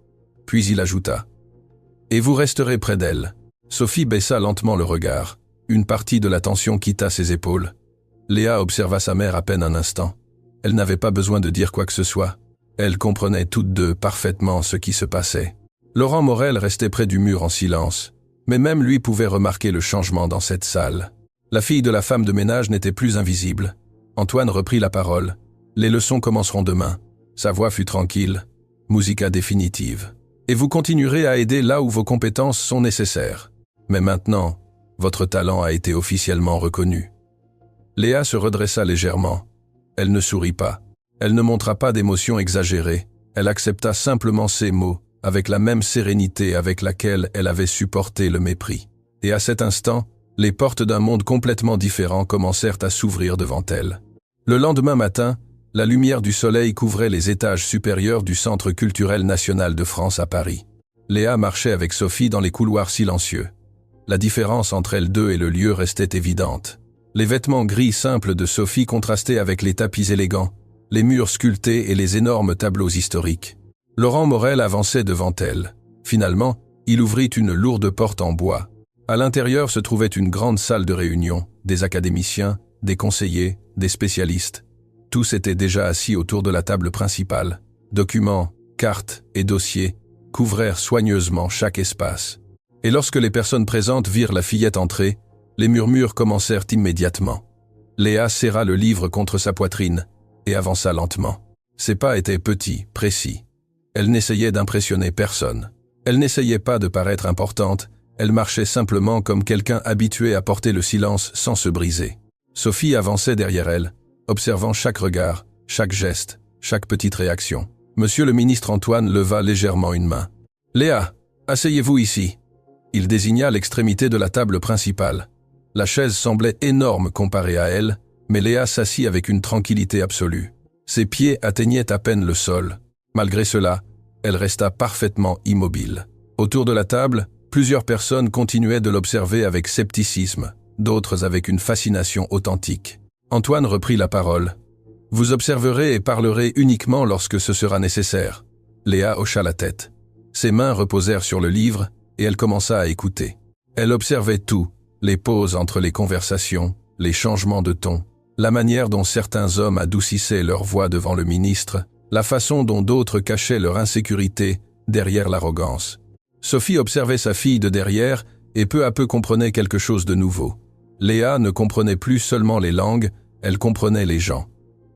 Puis il ajouta. « Et vous resterez près d'elle. » Sophie baissa lentement le regard. Une partie de la tension quitta ses épaules. Léa observa sa mère à peine un instant. Elle n'avait pas besoin de dire quoi que ce soit. Elles comprenaient toutes deux parfaitement ce qui se passait. Laurent Morel restait près du mur en silence, mais même lui pouvait remarquer le changement dans cette salle. La fille de la femme de ménage n'était plus invisible. Antoine reprit la parole. « Les leçons commenceront demain. » Sa voix fut tranquille. « Musica définitive. Et vous continuerez à aider là où vos compétences sont nécessaires. Mais maintenant, votre talent a été officiellement reconnu. » Léa se redressa légèrement. Elle ne sourit pas. Elle ne montra pas d'émotion exagérée. Elle accepta simplement ces mots, avec la même sérénité avec laquelle elle avait supporté le mépris. Et à cet instant, les portes d'un monde complètement différent commencèrent à s'ouvrir devant elle. Le lendemain matin, la lumière du soleil couvrait les étages supérieurs du Centre culturel national de France à Paris. Léa marchait avec Sophie dans les couloirs silencieux. La différence entre elles deux et le lieu restait évidente. Les vêtements gris simples de Sophie contrastaient avec les tapis élégants, les murs sculptés et les énormes tableaux historiques. Laurent Morel avançait devant elle. Finalement, il ouvrit une lourde porte en bois. À l'intérieur se trouvait une grande salle de réunion, des académiciens, des conseillers, des spécialistes. Tous étaient déjà assis autour de la table principale. Documents, cartes et dossiers couvrèrent soigneusement chaque espace. Et lorsque les personnes présentes virent la fillette entrer, les murmures commencèrent immédiatement. Léa serra le livre contre sa poitrine et avança lentement. Ses pas étaient petits, précis. Elle n'essayait d'impressionner personne. Elle n'essayait pas de paraître importante, elle marchait simplement comme quelqu'un habitué à porter le silence sans se briser. Sophie avançait derrière elle, observant chaque regard, chaque geste, chaque petite réaction. Monsieur le ministre Antoine leva légèrement une main. « Léa, asseyez-vous ici. » Il désigna l'extrémité de la table principale. La chaise semblait énorme comparée à elle, mais Léa s'assit avec une tranquillité absolue. Ses pieds atteignaient à peine le sol. Malgré cela, elle resta parfaitement immobile. Autour de la table, plusieurs personnes continuaient de l'observer avec scepticisme, d'autres avec une fascination authentique. Antoine reprit la parole. « Vous observerez et parlerez uniquement lorsque ce sera nécessaire. » Léa hocha la tête. Ses mains reposèrent sur le livre et elle commença à écouter. Elle observait tout. Les pauses entre les conversations, les changements de ton, la manière dont certains hommes adoucissaient leur voix devant le ministre, la façon dont d'autres cachaient leur insécurité derrière l'arrogance. Sophie observait sa fille de derrière et peu à peu comprenait quelque chose de nouveau. Léa ne comprenait plus seulement les langues, elle comprenait les gens.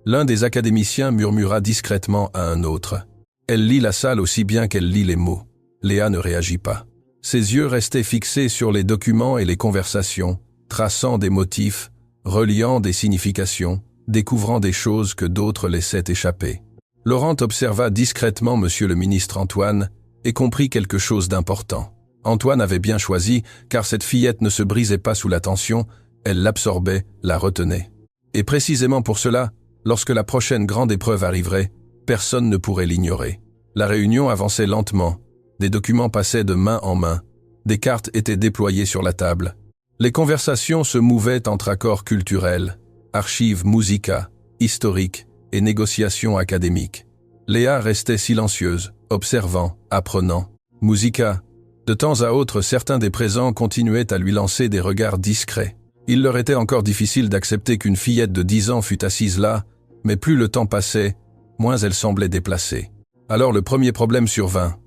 L'un des académiciens murmura discrètement à un autre. Elle lit la salle aussi bien qu'elle lit les mots. Léa ne réagit pas. Ses yeux restaient fixés sur les documents et les conversations, traçant des motifs, reliant des significations, découvrant des choses que d'autres laissaient échapper. Laurent observa discrètement Monsieur le ministre Antoine et comprit quelque chose d'important. Antoine avait bien choisi, car cette fillette ne se brisait pas sous la tension, elle l'absorbait, la retenait. Et précisément pour cela, lorsque la prochaine grande épreuve arriverait, personne ne pourrait l'ignorer. La réunion avançait lentement, des documents passaient de main en main, des cartes étaient déployées sur la table. Les conversations se mouvaient entre accords culturels, archives musica, historiques et négociations académiques. Léa restait silencieuse, observant, apprenant. Musica. De temps à autre, certains des présents continuaient à lui lancer des regards discrets. Il leur était encore difficile d'accepter qu'une fillette de 10 ans fût assise là, mais plus le temps passait, moins elle semblait déplacée. Alors le premier problème survint.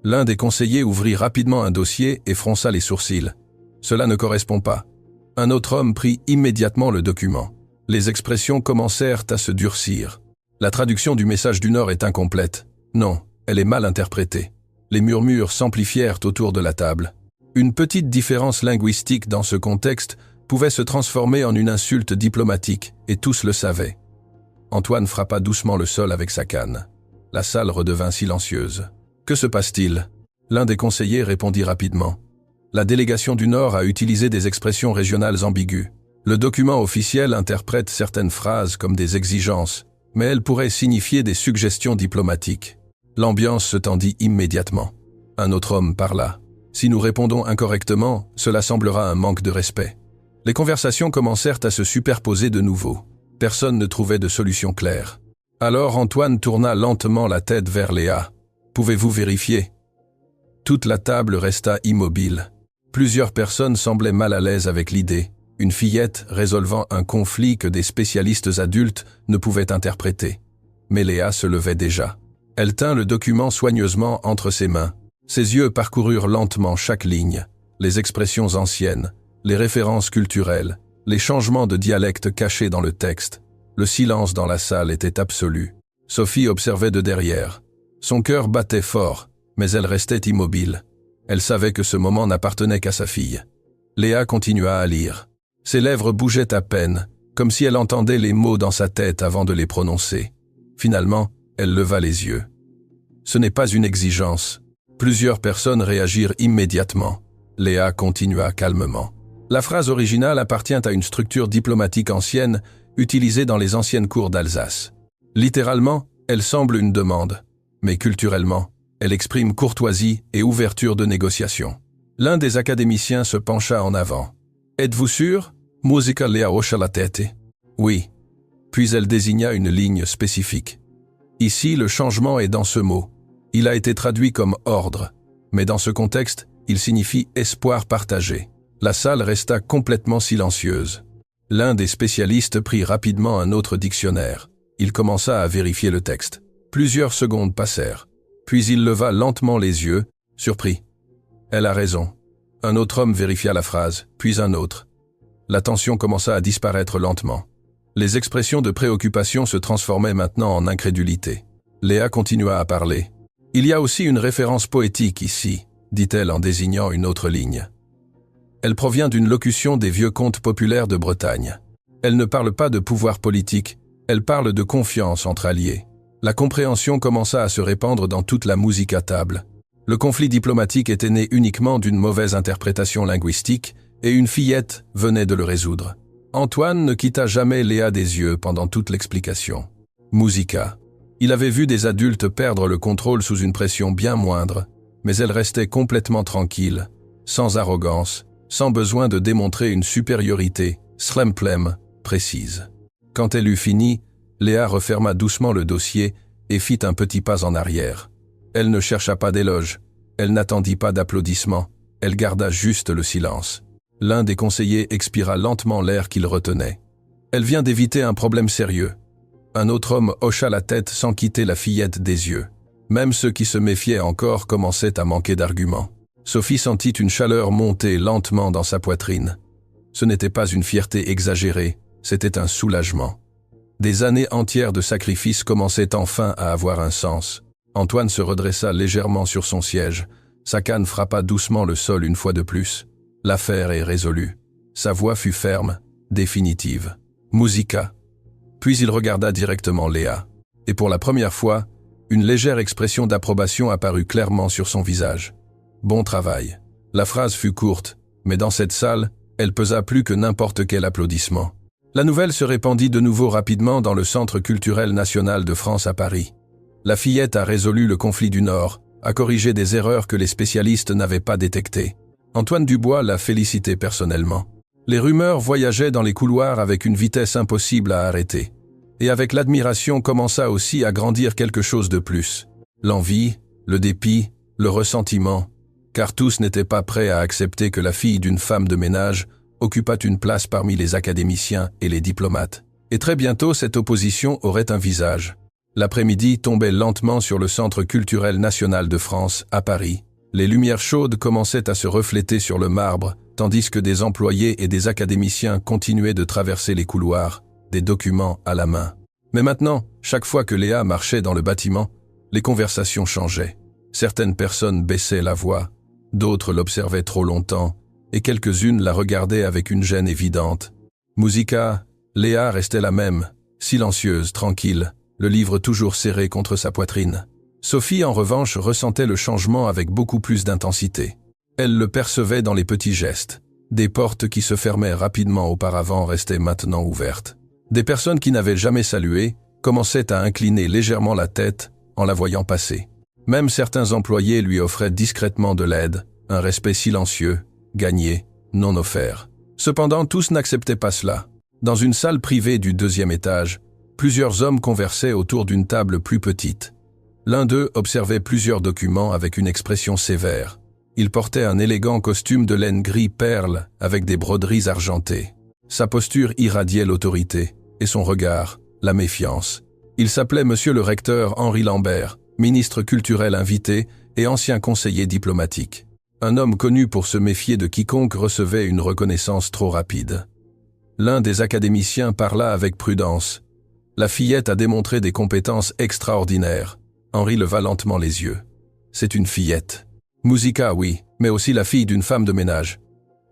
L'un des conseillers ouvrit rapidement un dossier et fronça les sourcils. Cela ne correspond pas. Un autre homme prit immédiatement le document. Les expressions commencèrent à se durcir. La traduction du message du Nord est incomplète. Non, elle est mal interprétée. Les murmures s'amplifièrent autour de la table. Une petite différence linguistique dans ce contexte pouvait se transformer en une insulte diplomatique, et tous le savaient. Antoine frappa doucement le sol avec sa canne. La salle redevint silencieuse. « Que se passe-t-il » L'un des conseillers répondit rapidement. La délégation du Nord a utilisé des expressions régionales ambiguës. Le document officiel interprète certaines phrases comme des exigences, mais elles pourraient signifier des suggestions diplomatiques. L'ambiance se tendit immédiatement. Un autre homme parla. Si nous répondons incorrectement, cela semblera un manque de respect. Les conversations commencèrent à se superposer de nouveau. Personne ne trouvait de solution claire. Alors Antoine tourna lentement la tête vers Léa. « Pouvez-vous vérifier » Toute la table resta immobile. Plusieurs personnes semblaient mal à l'aise avec l'idée. Une fillette résolvant un conflit que des spécialistes adultes ne pouvaient interpréter. Mais Léa se levait déjà. Elle tint le document soigneusement entre ses mains. Ses yeux parcoururent lentement chaque ligne, les expressions anciennes, les références culturelles, les changements de dialecte cachés dans le texte. Le silence dans la salle était absolu. Sophie observait de derrière. Son cœur battait fort, mais elle restait immobile. Elle savait que ce moment n'appartenait qu'à sa fille. Léa continua à lire. Ses lèvres bougeaient à peine, comme si elle entendait les mots dans sa tête avant de les prononcer. Finalement, elle leva les yeux. Ce n'est pas une exigence. Plusieurs personnes réagirent immédiatement. Léa continua calmement. La phrase originale appartient à une structure diplomatique ancienne utilisée dans les anciennes cours d'Alsace. Littéralement, elle semble une demande, mais culturellement, elle exprime courtoisie et ouverture de négociation. L'un des académiciens se pencha en avant. « Êtes-vous sûr » Musica Léa hocha la tête. « Oui. » Puis elle désigna une ligne spécifique. Ici, le changement est dans ce mot. Il a été traduit comme « ordre », mais dans ce contexte, il signifie « espoir partagé ». La salle resta complètement silencieuse. L'un des spécialistes prit rapidement un autre dictionnaire. Il commença à vérifier le texte. Plusieurs secondes passèrent. Puis il leva lentement les yeux, surpris. « Elle a raison. » Un autre homme vérifia la phrase, puis un autre. La tension commença à disparaître lentement. Les expressions de préoccupation se transformaient maintenant en incrédulité. Léa continua à parler. « Il y a aussi une référence poétique ici, » dit-elle en désignant une autre ligne. Elle provient d'une locution des vieux contes populaires de Bretagne. Elle ne parle pas de pouvoir politique, elle parle de confiance entre alliés. La compréhension commença à se répandre dans toute la musique à table. Le conflit diplomatique était né uniquement d'une mauvaise interprétation linguistique et une fillette venait de le résoudre. Antoine ne quitta jamais Léa des yeux pendant toute l'explication. Musica. Il avait vu des adultes perdre le contrôle sous une pression bien moindre, mais elle restait complètement tranquille, sans arrogance, sans besoin de démontrer une supériorité, slemplem, précise. Quand elle eut fini, Léa referma doucement le dossier et fit un petit pas en arrière. Elle ne chercha pas d'éloge, elle n'attendit pas d'applaudissements, elle garda juste le silence. L'un des conseillers expira lentement l'air qu'il retenait. Elle vient d'éviter un problème sérieux. Un autre homme hocha la tête sans quitter la fillette des yeux. Même ceux qui se méfiaient encore commençaient à manquer d'arguments. Sophie sentit une chaleur monter lentement dans sa poitrine. Ce n'était pas une fierté exagérée, c'était un soulagement. Des années entières de sacrifices commençaient enfin à avoir un sens. Antoine se redressa légèrement sur son siège, Sa canne frappa doucement le sol une fois de plus. L'affaire est résolue. Sa voix fut ferme, définitive. Musica. Puis il regarda directement Léa. Et pour la première fois, une légère expression d'approbation apparut clairement sur son visage. Bon travail. La phrase fut courte, mais dans cette salle, elle pesa plus que n'importe quel applaudissement. La nouvelle se répandit de nouveau rapidement dans le Centre culturel national de France à Paris. La fillette a résolu le conflit du Nord, a corrigé des erreurs que les spécialistes n'avaient pas détectées. Antoine Dubois l'a félicité personnellement. Les rumeurs voyageaient dans les couloirs avec une vitesse impossible à arrêter. Et avec l'admiration commença aussi à grandir quelque chose de plus. L'envie, le dépit, le ressentiment, car tous n'étaient pas prêts à accepter que la fille d'une femme de ménage occupât une place parmi les académiciens et les diplomates. Et très bientôt, cette opposition aurait un visage. L'après-midi tombait lentement sur le Centre culturel national de France, à Paris. Les lumières chaudes commençaient à se refléter sur le marbre, tandis que des employés et des académiciens continuaient de traverser les couloirs, des documents à la main. Mais maintenant, chaque fois que Léa marchait dans le bâtiment, les conversations changeaient. Certaines personnes baissaient la voix, d'autres l'observaient trop longtemps, et quelques-unes la regardaient avec une gêne évidente. Musica, Léa restait la même, silencieuse, tranquille, le livre toujours serré contre sa poitrine. Sophie, en revanche, ressentait le changement avec beaucoup plus d'intensité. Elle le percevait dans les petits gestes. Des portes qui se fermaient rapidement auparavant restaient maintenant ouvertes. Des personnes qui n'avaient jamais salué commençaient à incliner légèrement la tête en la voyant passer. Même certains employés lui offraient discrètement de l'aide, un respect silencieux, gagné, non offert. Cependant, tous n'acceptaient pas cela. Dans une salle privée du 2e étage, plusieurs hommes conversaient autour d'une table plus petite. L'un d'eux observait plusieurs documents avec une expression sévère. Il portait un élégant costume de laine gris perle avec des broderies argentées. Sa posture irradiait l'autorité, et son regard, la méfiance. Il s'appelait Monsieur le recteur Henri Lambert, ministre culturel invité et ancien conseiller diplomatique. Un homme connu pour se méfier de quiconque recevait une reconnaissance trop rapide. L'un des académiciens parla avec prudence. La fillette a démontré des compétences extraordinaires. Henri leva lentement les yeux. C'est une fillette. Musica, oui, mais aussi la fille d'une femme de ménage.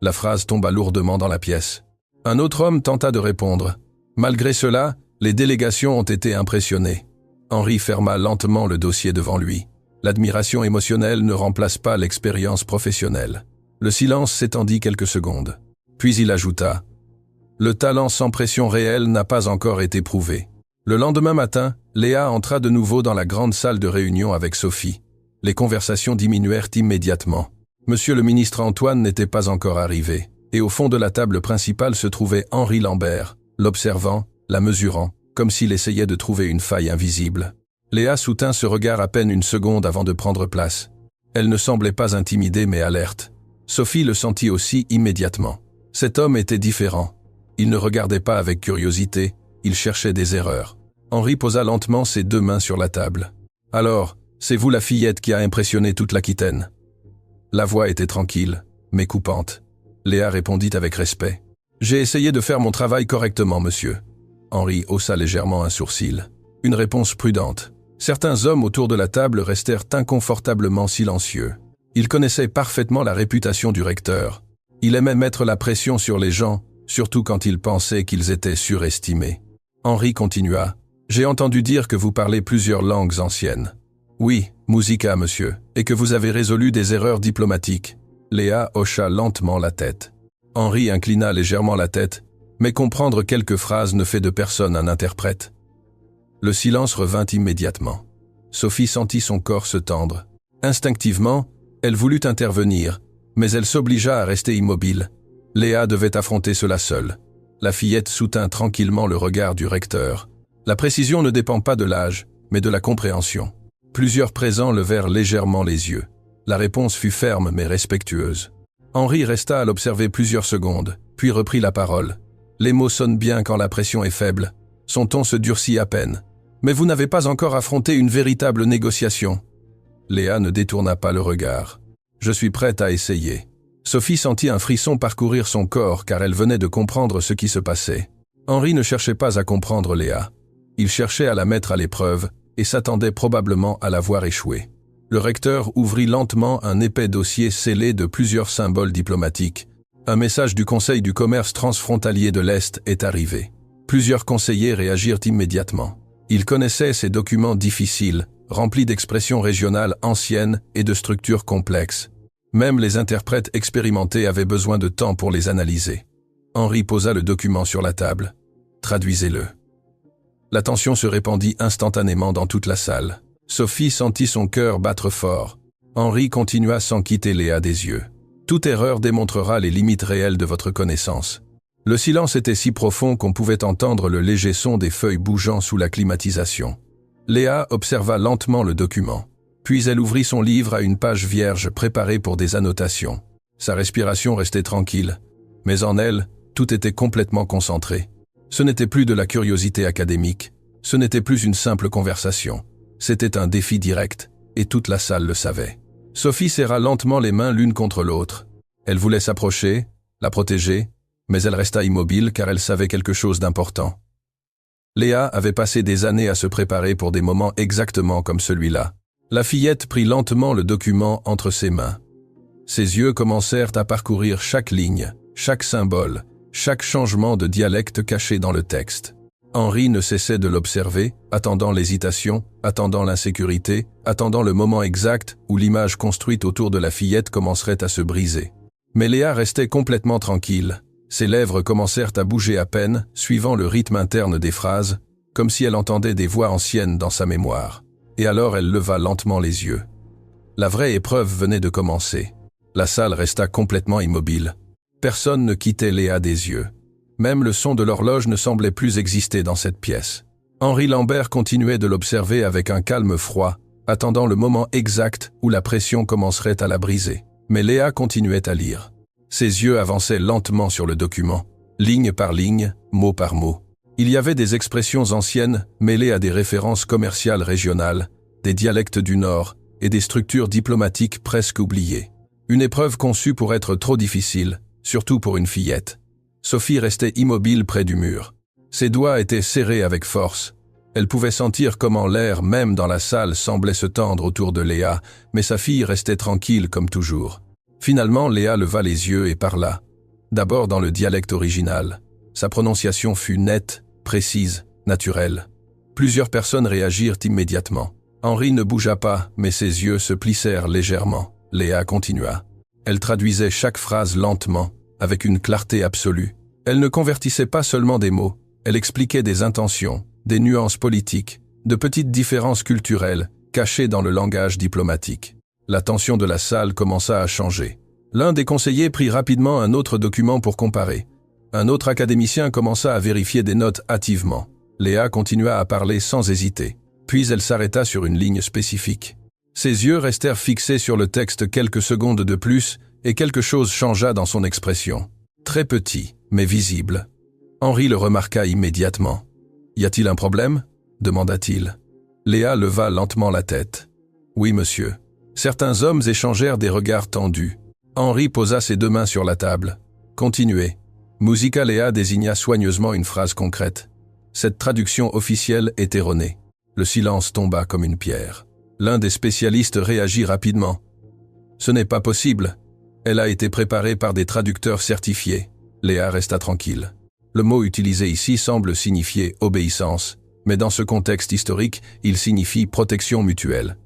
La phrase tomba lourdement dans la pièce. Un autre homme tenta de répondre. Malgré cela, les délégations ont été impressionnées. Henri ferma lentement le dossier devant lui. L'admiration émotionnelle ne remplace pas l'expérience professionnelle. Le silence s'étendit quelques secondes. Puis il ajouta « Le talent sans pression réelle n'a pas encore été prouvé. » Le lendemain matin, Léa entra de nouveau dans la grande salle de réunion avec Sophie. Les conversations diminuèrent immédiatement. Monsieur le ministre Antoine n'était pas encore arrivé, et au fond de la table principale se trouvait Henri Lambert, l'observant, la mesurant, comme s'il essayait de trouver une faille invisible. Léa soutint ce regard à peine une seconde avant de prendre place. Elle ne semblait pas intimidée mais alerte. Sophie le sentit aussi immédiatement. Cet homme était différent. Il ne regardait pas avec curiosité, il cherchait des erreurs. Henri posa lentement ses 2 mains sur la table. « Alors, c'est vous la fillette qui a impressionné toute l'Aquitaine ?» La voix était tranquille, mais coupante. Léa répondit avec respect. « J'ai essayé de faire mon travail correctement, monsieur. » Henri haussa légèrement un sourcil. Une réponse prudente. Certains hommes autour de la table restèrent inconfortablement silencieux. Ils connaissaient parfaitement la réputation du recteur. Il aimait mettre la pression sur les gens, surtout quand il pensait qu'ils étaient surestimés. Henri continua. « J'ai entendu dire que vous parlez plusieurs langues anciennes. » « Oui, Musica, monsieur, et que vous avez résolu des erreurs diplomatiques. » Léa hocha lentement la tête. Henri inclina légèrement la tête, mais comprendre quelques phrases ne fait de personne un interprète. Le silence revint immédiatement. Sophie sentit son corps se tendre. Instinctivement, elle voulut intervenir, mais elle s'obligea à rester immobile. Léa devait affronter cela seule. La fillette soutint tranquillement le regard du recteur. La précision ne dépend pas de l'âge, mais de la compréhension. Plusieurs présents levèrent légèrement les yeux. La réponse fut ferme mais respectueuse. Henri resta à l'observer plusieurs secondes, puis reprit la parole. Les mots sonnent bien quand la pression est faible. Son ton se durcit à peine. Mais vous n'avez pas encore affronté une véritable négociation. Léa ne détourna pas le regard. Je suis prête à essayer. Sophie sentit un frisson parcourir son corps car elle venait de comprendre ce qui se passait. Henri ne cherchait pas à comprendre Léa. Il cherchait à la mettre à l'épreuve et s'attendait probablement à la voir échouer. Le recteur ouvrit lentement un épais dossier scellé de plusieurs symboles diplomatiques. Un message du Conseil du commerce transfrontalier de l'Est est arrivé. Plusieurs conseillers réagirent immédiatement. Ils connaissaient ces documents difficiles, remplis d'expressions régionales anciennes et de structures complexes. Même les interprètes expérimentés avaient besoin de temps pour les analyser. Henri posa le document sur la table. « Traduisez-le. » La tension se répandit instantanément dans toute la salle. Sophie sentit son cœur battre fort. Henri continua sans quitter Léa des yeux. « Toute erreur démontrera les limites réelles de votre connaissance. » Le silence était si profond qu'on pouvait entendre le léger son des feuilles bougeant sous la climatisation. Léa observa lentement le document. Puis elle ouvrit son livre à une page vierge préparée pour des annotations. Sa respiration restait tranquille, mais en elle, tout était complètement concentré. Ce n'était plus de la curiosité académique, ce n'était plus une simple conversation. C'était un défi direct, et toute la salle le savait. Sophie serra lentement les mains l'une contre l'autre. Elle voulait s'approcher, la protéger, mais elle resta immobile car elle savait quelque chose d'important. Léa avait passé des années à se préparer pour des moments exactement comme celui-là. La fillette prit lentement le document entre ses mains. Ses yeux commencèrent à parcourir chaque ligne, chaque symbole, chaque changement de dialecte caché dans le texte. Henri ne cessait de l'observer, attendant l'hésitation, attendant l'insécurité, attendant le moment exact où l'image construite autour de la fillette commencerait à se briser. Mais Léa restait complètement tranquille. Ses lèvres commencèrent à bouger à peine, suivant le rythme interne des phrases, comme si elle entendait des voix anciennes dans sa mémoire. Et alors elle leva lentement les yeux. La vraie épreuve venait de commencer. La salle resta complètement immobile. Personne ne quittait Léa des yeux. Même le son de l'horloge ne semblait plus exister dans cette pièce. Henri Lambert continuait de l'observer avec un calme froid, attendant le moment exact où la pression commencerait à la briser. Mais Léa continuait à lire. Ses yeux avançaient lentement sur le document, ligne par ligne, mot par mot. Il y avait des expressions anciennes mêlées à des références commerciales régionales, des dialectes du Nord et des structures diplomatiques presque oubliées. Une épreuve conçue pour être trop difficile, surtout pour une fillette. Sophie restait immobile près du mur. Ses doigts étaient serrés avec force. Elle pouvait sentir comment l'air, même dans la salle, semblait se tendre autour de Léa, mais sa fille restait tranquille comme toujours. Finalement, Léa leva les yeux et parla. D'abord dans le dialecte original. Sa prononciation fut nette, précise, naturelle. Plusieurs personnes réagirent immédiatement. Henri ne bougea pas, mais ses yeux se plissèrent légèrement. Léa continua. Elle traduisait chaque phrase lentement, avec une clarté absolue. Elle ne convertissait pas seulement des mots, elle expliquait des intentions, des nuances politiques, de petites différences culturelles, cachées dans le langage diplomatique. La tension de la salle commença à changer. L'un des conseillers prit rapidement un autre document pour comparer. Un autre académicien commença à vérifier des notes hâtivement. Léa continua à parler sans hésiter. Puis elle s'arrêta sur une ligne spécifique. Ses yeux restèrent fixés sur le texte quelques secondes de plus et quelque chose changea dans son expression. Très petit, mais visible. Henri le remarqua immédiatement. « Y a-t-il un problème ?» demanda-t-il. Léa leva lentement la tête. « Oui, monsieur. » Certains hommes échangèrent des regards tendus. Henri posa ses deux mains sur la table. « Continuez. » Musica Léa désigna soigneusement une phrase concrète. Cette traduction officielle est erronée. Le silence tomba comme une pierre. L'un des spécialistes réagit rapidement. « Ce n'est pas possible. Elle a été préparée par des traducteurs certifiés. » Léa resta tranquille. Le mot utilisé ici semble signifier obéissance, mais dans ce contexte historique, il signifie protection mutuelle.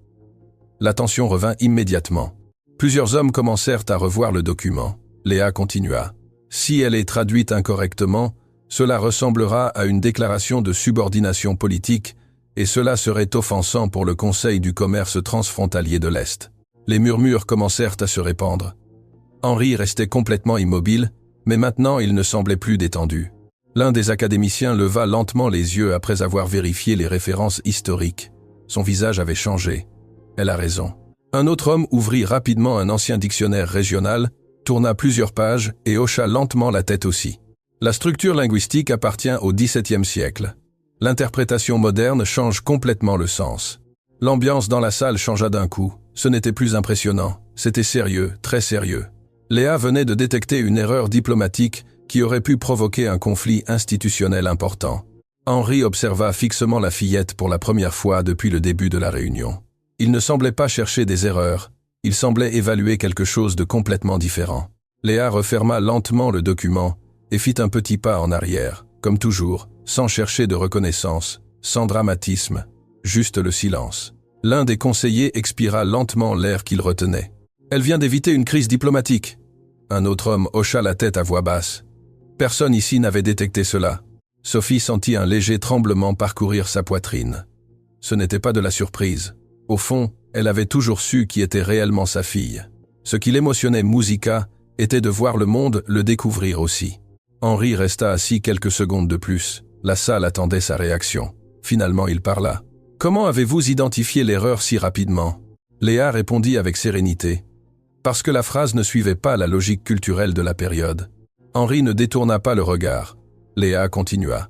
La tension revint immédiatement. Plusieurs hommes commencèrent à revoir le document. Léa continua. « Si elle est traduite incorrectement, cela ressemblera à une déclaration de subordination politique et cela serait offensant pour le Conseil du commerce transfrontalier de l'Est. » Les murmures commencèrent à se répandre. Henri restait complètement immobile, mais maintenant il ne semblait plus détendu. L'un des académiciens leva lentement les yeux après avoir vérifié les références historiques. Son visage avait changé. Elle a raison. Un autre homme ouvrit rapidement un ancien dictionnaire régional, tourna plusieurs pages et hocha lentement la tête aussi. La structure linguistique appartient au XVIIe siècle. L'interprétation moderne change complètement le sens. L'ambiance dans la salle changea d'un coup. Ce n'était plus impressionnant. C'était sérieux, très sérieux. Léa venait de détecter une erreur diplomatique qui aurait pu provoquer un conflit institutionnel important. Henri observa fixement la fillette pour la première fois depuis le début de la réunion. Il ne semblait pas chercher des erreurs, il semblait évaluer quelque chose de complètement différent. Léa referma lentement le document et fit un petit pas en arrière, comme toujours, sans chercher de reconnaissance, sans dramatisme, juste le silence. L'un des conseillers expira lentement l'air qu'il retenait. « Elle vient d'éviter une crise diplomatique. » Un autre homme hocha la tête à voix basse. Personne ici n'avait détecté cela. Sophie sentit un léger tremblement parcourir sa poitrine. Ce n'était pas de la surprise. Au fond, elle avait toujours su qui était réellement sa fille. Ce qui l'émotionnait Musica était de voir le monde le découvrir aussi. Henri resta assis quelques secondes de plus. La salle attendait sa réaction. Finalement, il parla. « Comment avez-vous identifié l'erreur si rapidement ?» Léa répondit avec sérénité. Parce que la phrase ne suivait pas la logique culturelle de la période. Henri ne détourna pas le regard. Léa continua.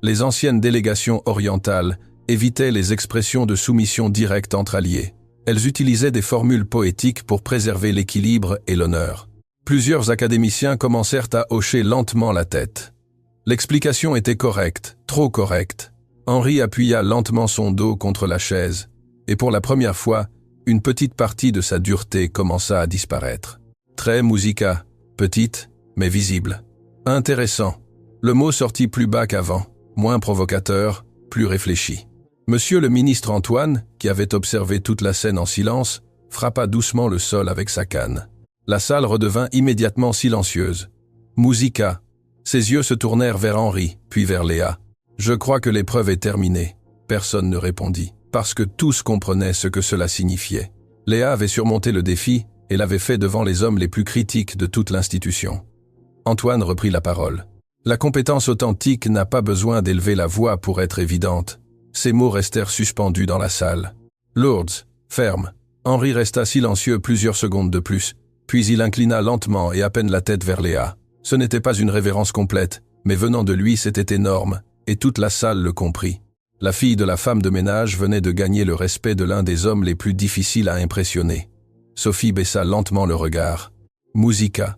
Les anciennes délégations orientales évitaient les expressions de soumission directe entre alliés. Elles utilisaient des formules poétiques pour préserver l'équilibre et l'honneur. Plusieurs académiciens commencèrent à hocher lentement la tête. L'explication était correcte, trop correcte. Henri appuya lentement son dos contre la chaise, et pour la première fois, une petite partie de sa dureté commença à disparaître. Très Musica, petite, mais visible. Intéressant. Le mot sortit plus bas qu'avant, moins provocateur, plus réfléchi. Monsieur le ministre Antoine, qui avait observé toute la scène en silence, frappa doucement le sol avec sa canne. La salle redevint immédiatement silencieuse. Musica. Ses yeux se tournèrent vers Henri, puis vers Léa. Je crois que l'épreuve est terminée. Personne ne répondit, parce que tous comprenaient ce que cela signifiait. Léa avait surmonté le défi et l'avait fait devant les hommes les plus critiques de toute l'institution. Antoine reprit la parole. La compétence authentique n'a pas besoin d'élever la voix pour être évidente. Ces mots restèrent suspendus dans la salle. Lourdes, ferme. Henri resta silencieux plusieurs secondes de plus, puis il inclina lentement et à peine la tête vers Léa. Ce n'était pas une révérence complète, mais venant de lui c'était énorme, et toute la salle le comprit. La fille de la femme de ménage venait de gagner le respect de l'un des hommes les plus difficiles à impressionner. Sophie baissa lentement le regard. Musica.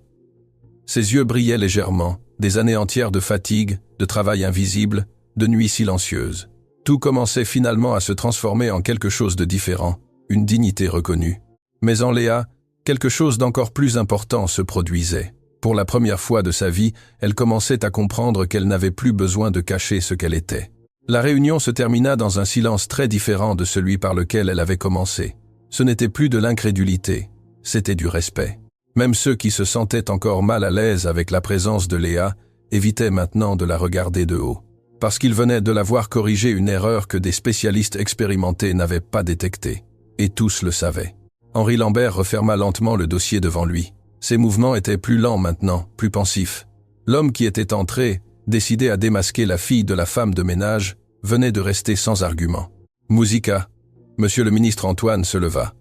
Ses yeux brillaient légèrement, des années entières de fatigue, de travail invisible, de nuits silencieuses. Tout commençait finalement à se transformer en quelque chose de différent, une dignité reconnue. Mais en Léa, quelque chose d'encore plus important se produisait. Pour la première fois de sa vie, elle commençait à comprendre qu'elle n'avait plus besoin de cacher ce qu'elle était. La réunion se termina dans un silence très différent de celui par lequel elle avait commencé. Ce n'était plus de l'incrédulité, c'était du respect. Même ceux qui se sentaient encore mal à l'aise avec la présence de Léa évitaient maintenant de la regarder de haut. Parce qu'ils venaient de la voir corriger une erreur que des spécialistes expérimentés n'avaient pas détectée. Et tous le savaient. Henri Lambert referma lentement le dossier devant lui. Ses mouvements étaient plus lents maintenant, plus pensifs. L'homme qui était entré, décidé à démasquer la fille de la femme de ménage, venait de rester sans argument. Musica. Monsieur le ministre Antoine se leva.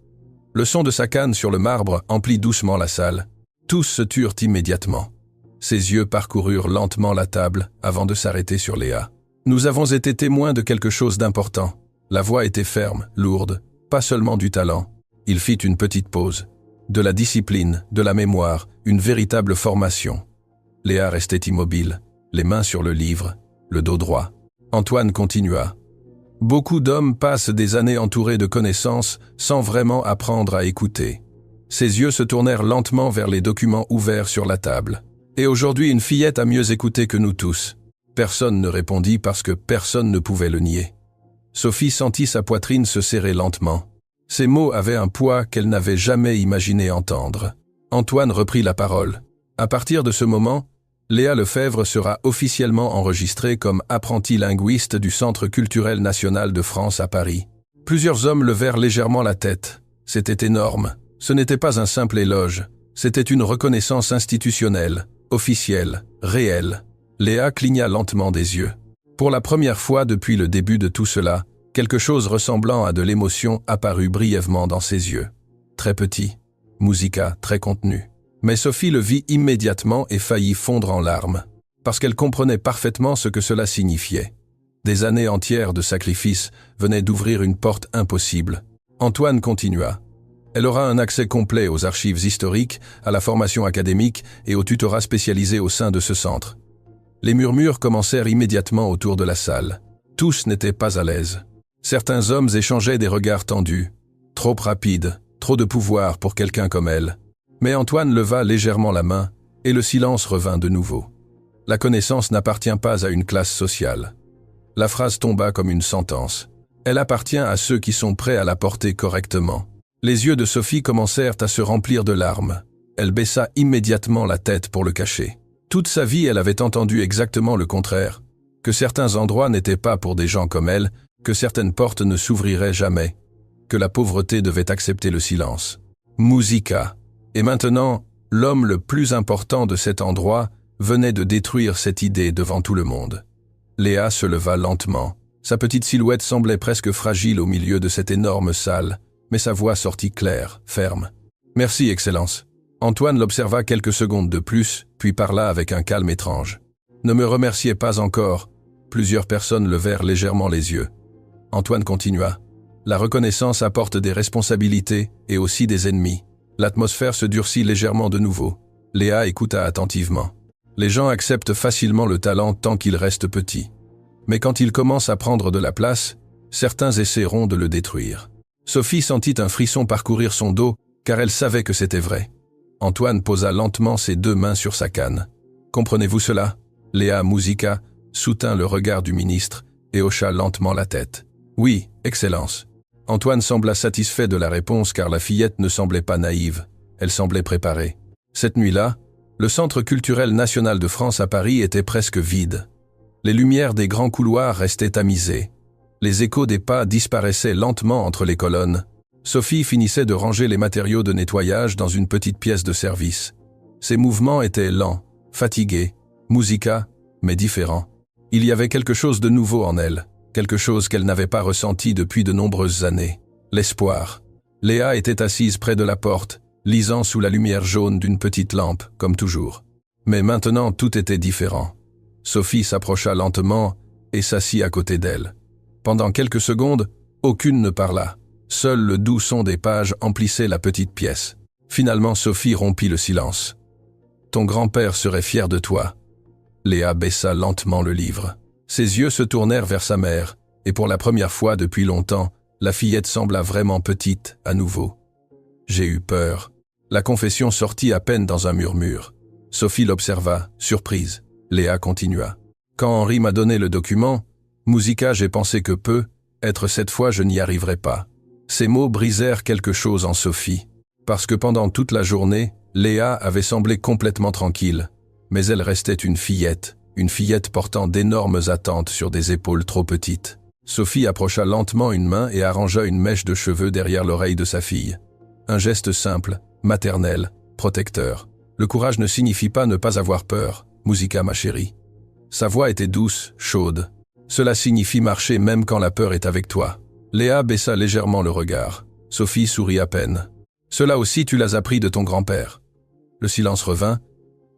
Le son de sa canne sur le marbre emplit doucement la salle. Tous se turent immédiatement. Ses yeux parcoururent lentement la table avant de s'arrêter sur Léa. Nous avons été témoins de quelque chose d'important. La voix était ferme, lourde, pas seulement du talent. Il fit une petite pause. De la discipline, de la mémoire, une véritable formation. Léa restait immobile, les mains sur le livre, le dos droit. Antoine continua. Beaucoup d'hommes passent des années entourés de connaissances sans vraiment apprendre à écouter. Ses yeux se tournèrent lentement vers les documents ouverts sur la table. Et aujourd'hui, une fillette a mieux écouté que nous tous. Personne ne répondit parce que personne ne pouvait le nier. Sophie sentit sa poitrine se serrer lentement. Ces mots avaient un poids qu'elle n'avait jamais imaginé entendre. Antoine reprit la parole. À partir de ce moment, Léa Lefebvre sera officiellement enregistrée comme apprentie linguiste du Centre culturel national de France à Paris. Plusieurs hommes levèrent légèrement la tête. C'était énorme. Ce n'était pas un simple éloge. C'était une reconnaissance institutionnelle, officielle, réelle. Léa cligna lentement des yeux. Pour la première fois depuis le début de tout cela, quelque chose ressemblant à de l'émotion apparut brièvement dans ses yeux. Très petit, Musica très contenu. Mais Sophie le vit immédiatement et faillit fondre en larmes, parce qu'elle comprenait parfaitement ce que cela signifiait. Des années entières de sacrifices venaient d'ouvrir une porte impossible. Antoine continua. Elle aura un accès complet aux archives historiques, à la formation académique et au tutorat spécialisé au sein de ce centre. Les murmures commencèrent immédiatement autour de la salle. Tous n'étaient pas à l'aise. Certains hommes échangeaient des regards tendus. Trop rapide, trop de pouvoir pour quelqu'un comme elle. Mais Antoine leva légèrement la main, et le silence revint de nouveau. La connaissance n'appartient pas à une classe sociale. La phrase tomba comme une sentence. Elle appartient à ceux qui sont prêts à la porter correctement. Les yeux de Sophie commencèrent à se remplir de larmes. Elle baissa immédiatement la tête pour le cacher. Toute sa vie, elle avait entendu exactement le contraire, que certains endroits n'étaient pas pour des gens comme elle, que certaines portes ne s'ouvriraient jamais, que la pauvreté devait accepter le silence. Musica. Et maintenant, l'homme le plus important de cet endroit venait de détruire cette idée devant tout le monde. Léa se leva lentement. Sa petite silhouette semblait presque fragile au milieu de cette énorme salle, mais sa voix sortit claire, ferme. « Merci, Excellence. » Antoine l'observa quelques secondes de plus, puis parla avec un calme étrange. « Ne me remerciez pas encore. » Plusieurs personnes levèrent légèrement les yeux. Antoine continua. « La reconnaissance apporte des responsabilités et aussi des ennemis. » L'atmosphère se durcit légèrement de nouveau. Léa écouta attentivement. Les gens acceptent facilement le talent tant qu'il reste petit. Mais quand il commence à prendre de la place, certains essaieront de le détruire. Sophie sentit un frisson parcourir son dos, car elle savait que c'était vrai. Antoine posa lentement ses deux mains sur sa canne. « Comprenez-vous cela ?» Léa Musica soutint le regard du ministre et hocha lentement la tête. « Oui, Excellence. » Antoine sembla satisfait de la réponse car la fillette ne semblait pas naïve. Elle semblait préparée. Cette nuit-là, le Centre culturel national de France à Paris était presque vide. Les lumières des grands couloirs restaient tamisées. Les échos des pas disparaissaient lentement entre les colonnes. Sophie finissait de ranger les matériaux de nettoyage dans une petite pièce de service. Ses mouvements étaient lents, fatigués, Musica, mais différents. Il y avait quelque chose de nouveau en elle, quelque chose qu'elle n'avait pas ressenti depuis de nombreuses années. L'espoir. Léa était assise près de la porte, lisant sous la lumière jaune d'une petite lampe, comme toujours. Mais maintenant, tout était différent. Sophie s'approcha lentement et s'assit à côté d'elle. Pendant quelques secondes, aucune ne parla. Seul le doux son des pages emplissait la petite pièce. Finalement, Sophie rompit le silence. « Ton grand-père serait fier de toi. » Léa baissa lentement le livre. Ses yeux se tournèrent vers sa mère, et pour la première fois depuis longtemps, la fillette sembla vraiment petite, à nouveau. « J'ai eu peur. » La confession sortit à peine dans un murmure. Sophie l'observa, surprise. Léa continua. « Quand Henri m'a donné le document, Musica, j'ai pensé que être cette fois je n'y arriverai pas. » Ces mots brisèrent quelque chose en Sophie, parce que pendant toute la journée, Léa avait semblé complètement tranquille, mais elle restait une fillette portant d'énormes attentes sur des épaules trop petites. Sophie approcha lentement une main et arrangea une mèche de cheveux derrière l'oreille de sa fille. Un geste simple, maternel, protecteur. Le courage ne signifie pas ne pas avoir peur, Musica ma chérie. Sa voix était douce, chaude. Cela signifie marcher même quand la peur est avec toi. Léa baissa légèrement le regard. Sophie sourit à peine. Cela aussi tu l'as appris de ton grand-père. Le silence revint,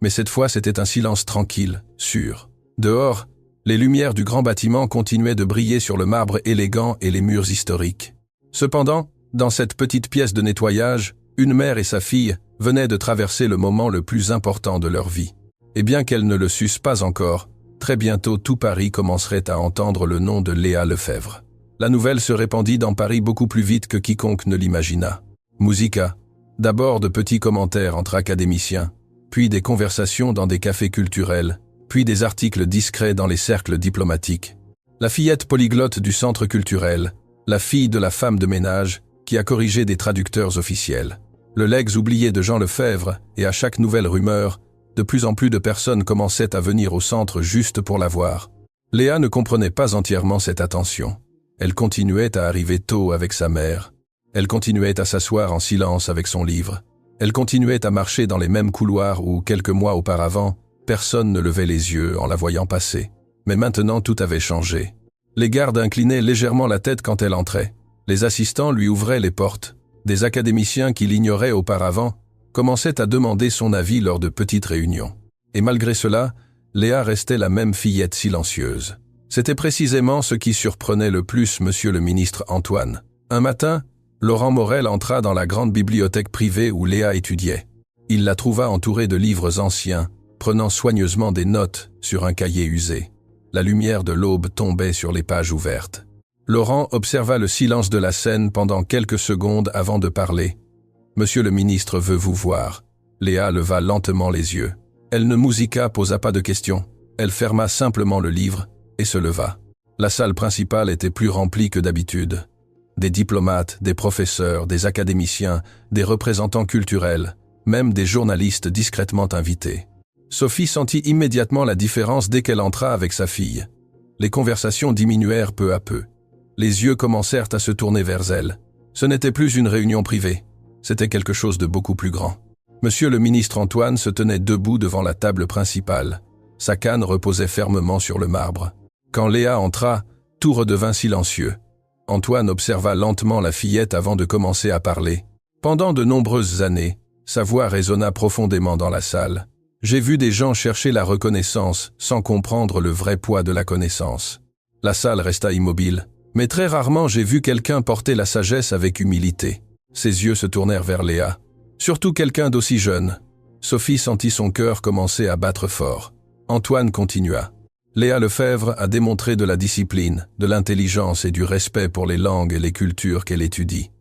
mais cette fois c'était un silence tranquille, sûr. Dehors, les lumières du grand bâtiment continuaient de briller sur le marbre élégant et les murs historiques. Cependant, dans cette petite pièce de nettoyage, une mère et sa fille venaient de traverser le moment le plus important de leur vie. Et bien qu'elles ne le sussent pas encore, très bientôt tout Paris commencerait à entendre le nom de Léa Lefebvre. La nouvelle se répandit dans Paris beaucoup plus vite que quiconque ne l'imagina. Musica. D'abord de petits commentaires entre académiciens, puis des conversations dans des cafés culturels, puis des articles discrets dans les cercles diplomatiques. La fillette polyglotte du centre culturel, la fille de la femme de ménage, qui a corrigé des traducteurs officiels. Le legs oublié de Jean Lefebvre, et à chaque nouvelle rumeur, de plus en plus de personnes commençaient à venir au centre juste pour la voir. Léa ne comprenait pas entièrement cette attention. Elle continuait à arriver tôt avec sa mère. Elle continuait à s'asseoir en silence avec son livre. Elle continuait à marcher dans les mêmes couloirs où, quelques mois auparavant, personne ne levait les yeux en la voyant passer. Mais maintenant, tout avait changé. Les gardes inclinaient légèrement la tête quand elle entrait. Les assistants lui ouvraient les portes. Des académiciens qui l'ignoraient auparavant commençaient à demander son avis lors de petites réunions. Et malgré cela, Léa restait la même fillette silencieuse. C'était précisément ce qui surprenait le plus monsieur le ministre Antoine. Un matin, Laurent Morel entra dans la grande bibliothèque privée où Léa étudiait. Il la trouva entourée de livres anciens, prenant soigneusement des notes sur un cahier usé. La lumière de l'aube tombait sur les pages ouvertes. Laurent observa le silence de la scène pendant quelques secondes avant de parler. « Monsieur le ministre veut vous voir. » Léa leva lentement les yeux. Elle ne posa pas de questions. Elle ferma simplement le livre et se leva. La salle principale était plus remplie que d'habitude. Des diplomates, des professeurs, des académiciens, des représentants culturels, même des journalistes discrètement invités. Sophie sentit immédiatement la différence dès qu'elle entra avec sa fille. Les conversations diminuèrent peu à peu. Les yeux commencèrent à se tourner vers elle. Ce n'était plus une réunion privée. C'était quelque chose de beaucoup plus grand. Monsieur le ministre Antoine se tenait debout devant la table principale. Sa canne reposait fermement sur le marbre. Quand Léa entra, tout redevint silencieux. Antoine observa lentement la fillette avant de commencer à parler. Pendant de nombreuses années, sa voix résonna profondément dans la salle. J'ai vu des gens chercher la reconnaissance sans comprendre le vrai poids de la connaissance. La salle resta immobile, mais très rarement j'ai vu quelqu'un porter la sagesse avec humilité. Ses yeux se tournèrent vers Léa. Surtout quelqu'un d'aussi jeune. Sophie sentit son cœur commencer à battre fort. Antoine continua. Léa Lefebvre a démontré de la discipline, de l'intelligence et du respect pour les langues et les cultures qu'elle étudie.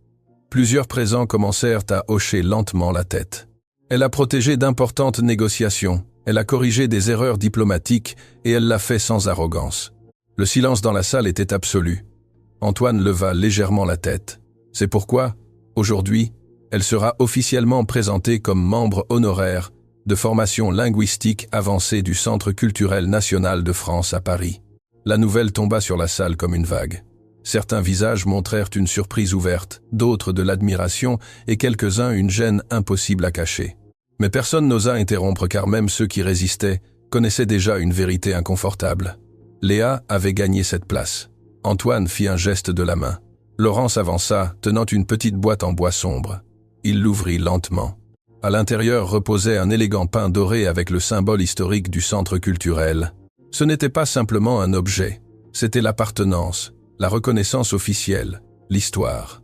Plusieurs présents commencèrent à hocher lentement la tête. Elle a protégé d'importantes négociations, elle a corrigé des erreurs diplomatiques et elle l'a fait sans arrogance. Le silence dans la salle était absolu. Antoine leva légèrement la tête. C'est pourquoi, aujourd'hui, elle sera officiellement présentée comme membre honoraire de formation linguistique avancée du Centre culturel national de France à Paris. La nouvelle tomba sur la salle comme une vague. Certains visages montrèrent une surprise ouverte, d'autres de l'admiration et quelques-uns une gêne impossible à cacher. Mais personne n'osa interrompre car même ceux qui résistaient connaissaient déjà une vérité inconfortable. Léa avait gagné cette place. Antoine fit un geste de la main. Laurent s'avança, tenant une petite boîte en bois sombre. Il l'ouvrit lentement. À l'intérieur reposait un élégant pain doré avec le symbole historique du centre culturel. Ce n'était pas simplement un objet, c'était l'appartenance, la reconnaissance officielle, l'histoire.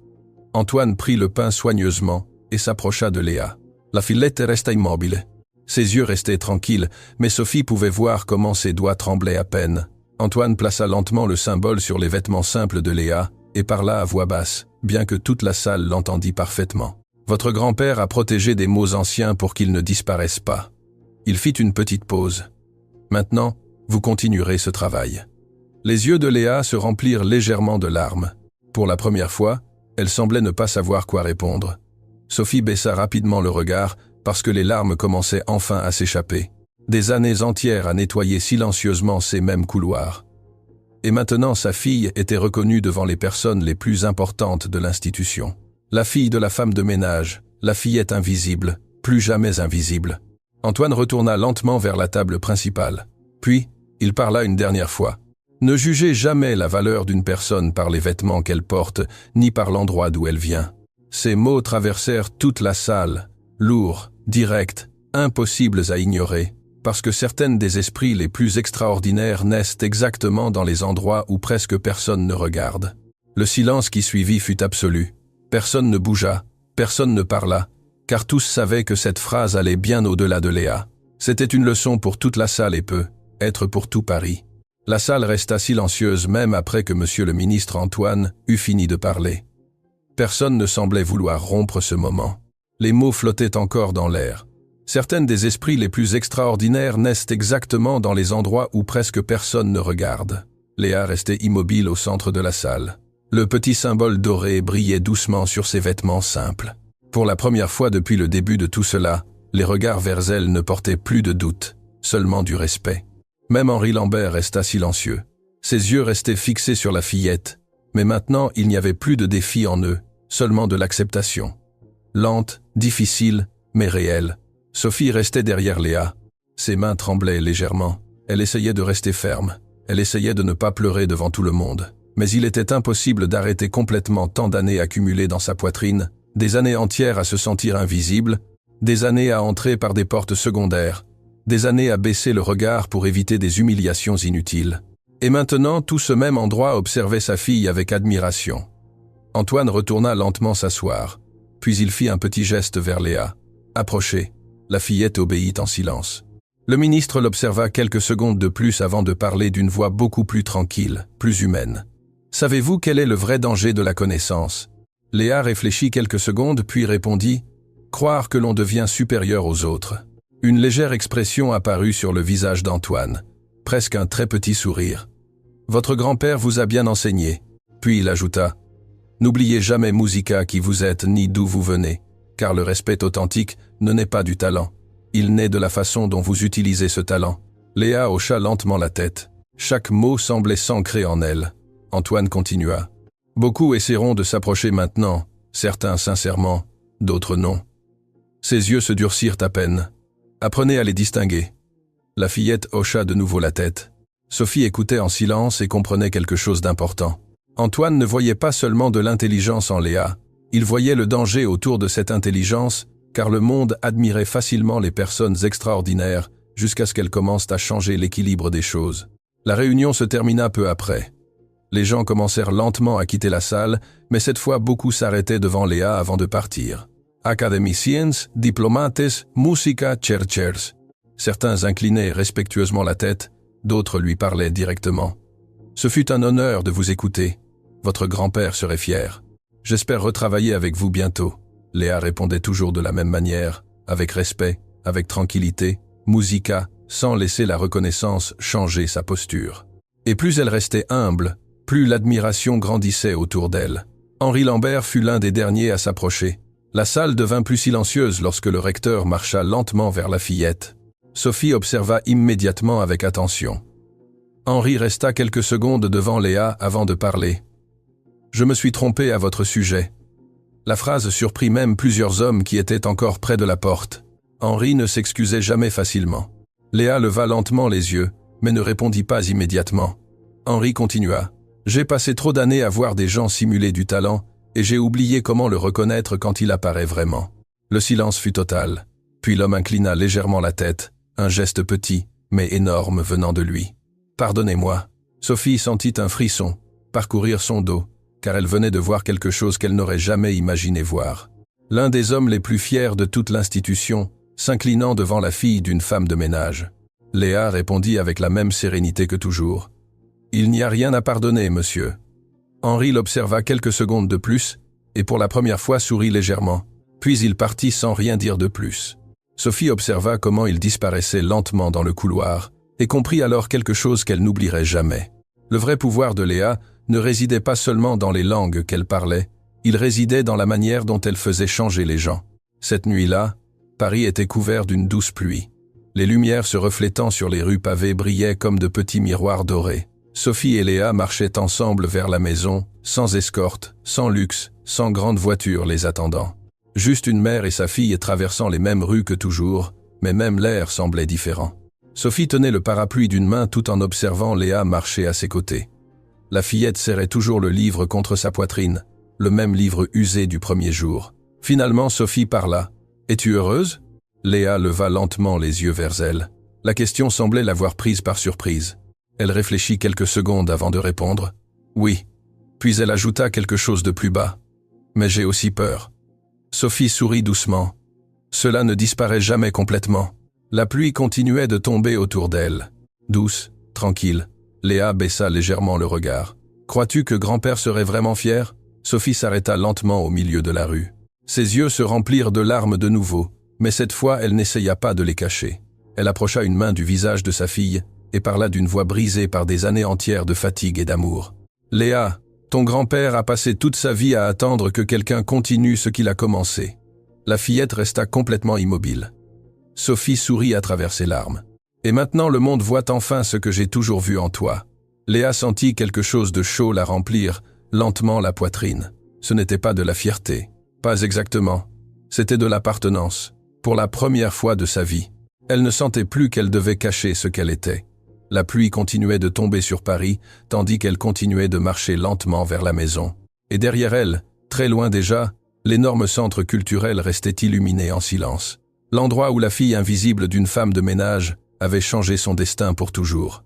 Antoine prit le pain soigneusement et s'approcha de Léa. La fillette resta immobile. Ses yeux restaient tranquilles, mais Sophie pouvait voir comment ses doigts tremblaient à peine. Antoine plaça lentement le symbole sur les vêtements simples de Léa et parla à voix basse, bien que toute la salle l'entendit parfaitement. Votre grand-père a protégé des mots anciens pour qu'ils ne disparaissent pas. Il fit une petite pause. Maintenant, vous continuerez ce travail. Les yeux de Léa se remplirent légèrement de larmes. Pour la première fois, elle semblait ne pas savoir quoi répondre. Sophie baissa rapidement le regard parce que les larmes commençaient enfin à s'échapper. Des années entières à nettoyer silencieusement ces mêmes couloirs. Et maintenant sa fille était reconnue devant les personnes les plus importantes de l'institution. La fille de la femme de ménage, la fillette invisible, plus jamais invisible. Antoine retourna lentement vers la table principale. Puis, il parla une dernière fois. Ne jugez jamais la valeur d'une personne par les vêtements qu'elle porte, ni par l'endroit d'où elle vient. Ces mots traversèrent toute la salle, lourds, directs, impossibles à ignorer, parce que certaines des esprits les plus extraordinaires naissent exactement dans les endroits où presque personne ne regarde. Le silence qui suivit fut absolu. Personne ne bougea, personne ne parla, car tous savaient que cette phrase allait bien au-delà de Léa. C'était une leçon pour toute la salle et peut être pour tout Paris. La salle resta silencieuse même après que monsieur le ministre Antoine eut fini de parler. Personne ne semblait vouloir rompre ce moment. Les mots flottaient encore dans l'air. Certaines des esprits les plus extraordinaires naissent exactement dans les endroits où presque personne ne regarde. Léa restait immobile au centre de la salle. Le petit symbole doré brillait doucement sur ses vêtements simples. Pour la première fois depuis le début de tout cela, les regards vers elle ne portaient plus de doute, seulement du respect. Même Henri Lambert resta silencieux. Ses yeux restaient fixés sur la fillette, mais maintenant il n'y avait plus de défi en eux, seulement de l'acceptation. Lente, difficile, mais réelle, Sophie restait derrière Léa. Ses mains tremblaient légèrement. Elle essayait de rester ferme. Elle essayait de ne pas pleurer devant tout le monde. Mais il était impossible d'arrêter complètement tant d'années accumulées dans sa poitrine, des années entières à se sentir invisible, des années à entrer par des portes secondaires, des années à baisser le regard pour éviter des humiliations inutiles. Et maintenant, tout ce même endroit observait sa fille avec admiration. Antoine retourna lentement s'asseoir, puis il fit un petit geste vers Léa. Approchez. La fillette obéit en silence. Le ministre l'observa quelques secondes de plus avant de parler d'une voix beaucoup plus tranquille, plus humaine. Savez-vous quel est le vrai danger de la connaissance? Léa réfléchit quelques secondes puis répondit « Croire que l'on devient supérieur aux autres ». Une légère expression apparut sur le visage d'Antoine, presque un très petit sourire. « Votre grand-père vous a bien enseigné ». Puis il ajouta « N'oubliez jamais Musica qui vous êtes ni d'où vous venez, car le respect authentique ne naît pas du talent. Il naît de la façon dont vous utilisez ce talent. » Léa hocha lentement la tête. Chaque mot semblait s'ancrer en elle. Antoine continua. « Beaucoup essaieront de s'approcher maintenant, certains sincèrement, d'autres non. » Ses yeux se durcirent à peine. « Apprenez à les distinguer. » La fillette hocha de nouveau la tête. Sophie écoutait en silence et comprenait quelque chose d'important. Antoine ne voyait pas seulement de l'intelligence en Léa, il voyait le danger autour de cette intelligence, car le monde admirait facilement les personnes extraordinaires jusqu'à ce qu'elles commencent à changer l'équilibre des choses. La réunion se termina peu après. Les gens commencèrent lentement à quitter la salle, mais cette fois beaucoup s'arrêtaient devant Léa avant de partir. Academiciens, diplomates, musica, cherchers. Certains inclinaient respectueusement la tête, d'autres lui parlaient directement. Ce fut un honneur de vous écouter. Votre grand-père serait fier. J'espère retravailler avec vous bientôt. Léa répondait toujours de la même manière, avec respect, avec tranquillité, musica, sans laisser la reconnaissance changer sa posture. Et plus elle restait humble, plus l'admiration grandissait autour d'elle. Henri Lambert fut l'un des derniers à s'approcher. La salle devint plus silencieuse lorsque le recteur marcha lentement vers la fillette. Sophie observa immédiatement avec attention. Henri resta quelques secondes devant Léa avant de parler. « Je me suis trompé à votre sujet. » La phrase surprit même plusieurs hommes qui étaient encore près de la porte. Henri ne s'excusait jamais facilement. Léa leva lentement les yeux, mais ne répondit pas immédiatement. Henri continua. « J'ai passé trop d'années à voir des gens simuler du talent, et j'ai oublié comment le reconnaître quand il apparaît vraiment. » Le silence fut total. Puis l'homme inclina légèrement la tête, un geste petit, mais énorme venant de lui. « Pardonnez-moi. » Sophie sentit un frisson parcourir son dos, car elle venait de voir quelque chose qu'elle n'aurait jamais imaginé voir. L'un des hommes les plus fiers de toute l'institution, s'inclinant devant la fille d'une femme de ménage. Léa répondit avec la même sérénité que toujours. « Il n'y a rien à pardonner, monsieur. » Henri l'observa quelques secondes de plus, et pour la première fois sourit légèrement. Puis il partit sans rien dire de plus. Sophie observa comment il disparaissait lentement dans le couloir, et comprit alors quelque chose qu'elle n'oublierait jamais. Le vrai pouvoir de Léa ne résidait pas seulement dans les langues qu'elle parlait, il résidait dans la manière dont elle faisait changer les gens. Cette nuit-là, Paris était couvert d'une douce pluie. Les lumières se reflétant sur les rues pavées brillaient comme de petits miroirs dorés. Sophie et Léa marchaient ensemble vers la maison, sans escorte, sans luxe, sans grande voiture les attendant. Juste une mère et sa fille traversant les mêmes rues que toujours, mais même l'air semblait différent. Sophie tenait le parapluie d'une main tout en observant Léa marcher à ses côtés. La fillette serrait toujours le livre contre sa poitrine, le même livre usé du premier jour. Finalement, Sophie parla. « Es-tu heureuse ?» Léa leva lentement les yeux vers elle. La question semblait l'avoir prise par surprise. Elle réfléchit quelques secondes avant de répondre. « Oui. » Puis elle ajouta quelque chose de plus bas. « Mais j'ai aussi peur. » Sophie sourit doucement. Cela ne disparaît jamais complètement. La pluie continuait de tomber autour d'elle. Douce, tranquille. Léa baissa légèrement le regard. « Crois-tu que grand-père serait vraiment fier ?» Sophie s'arrêta lentement au milieu de la rue. Ses yeux se remplirent de larmes de nouveau, mais cette fois elle n'essaya pas de les cacher. Elle approcha une main du visage de sa fille et parla d'une voix brisée par des années entières de fatigue et d'amour. « Léa, ton grand-père a passé toute sa vie à attendre que quelqu'un continue ce qu'il a commencé. » La fillette resta complètement immobile. Sophie sourit à travers ses larmes. « Et maintenant le monde voit enfin ce que j'ai toujours vu en toi. » Léa sentit quelque chose de chaud la remplir, lentement la poitrine. Ce n'était pas de la fierté. Pas exactement. C'était de l'appartenance. Pour la première fois de sa vie. Elle ne sentait plus qu'elle devait cacher ce qu'elle était. La pluie continuait de tomber sur Paris, tandis qu'elle continuait de marcher lentement vers la maison. Et derrière elle, très loin déjà, l'énorme centre culturel restait illuminé en silence. L'endroit où la fille invisible d'une femme de ménage avait changé son destin pour toujours.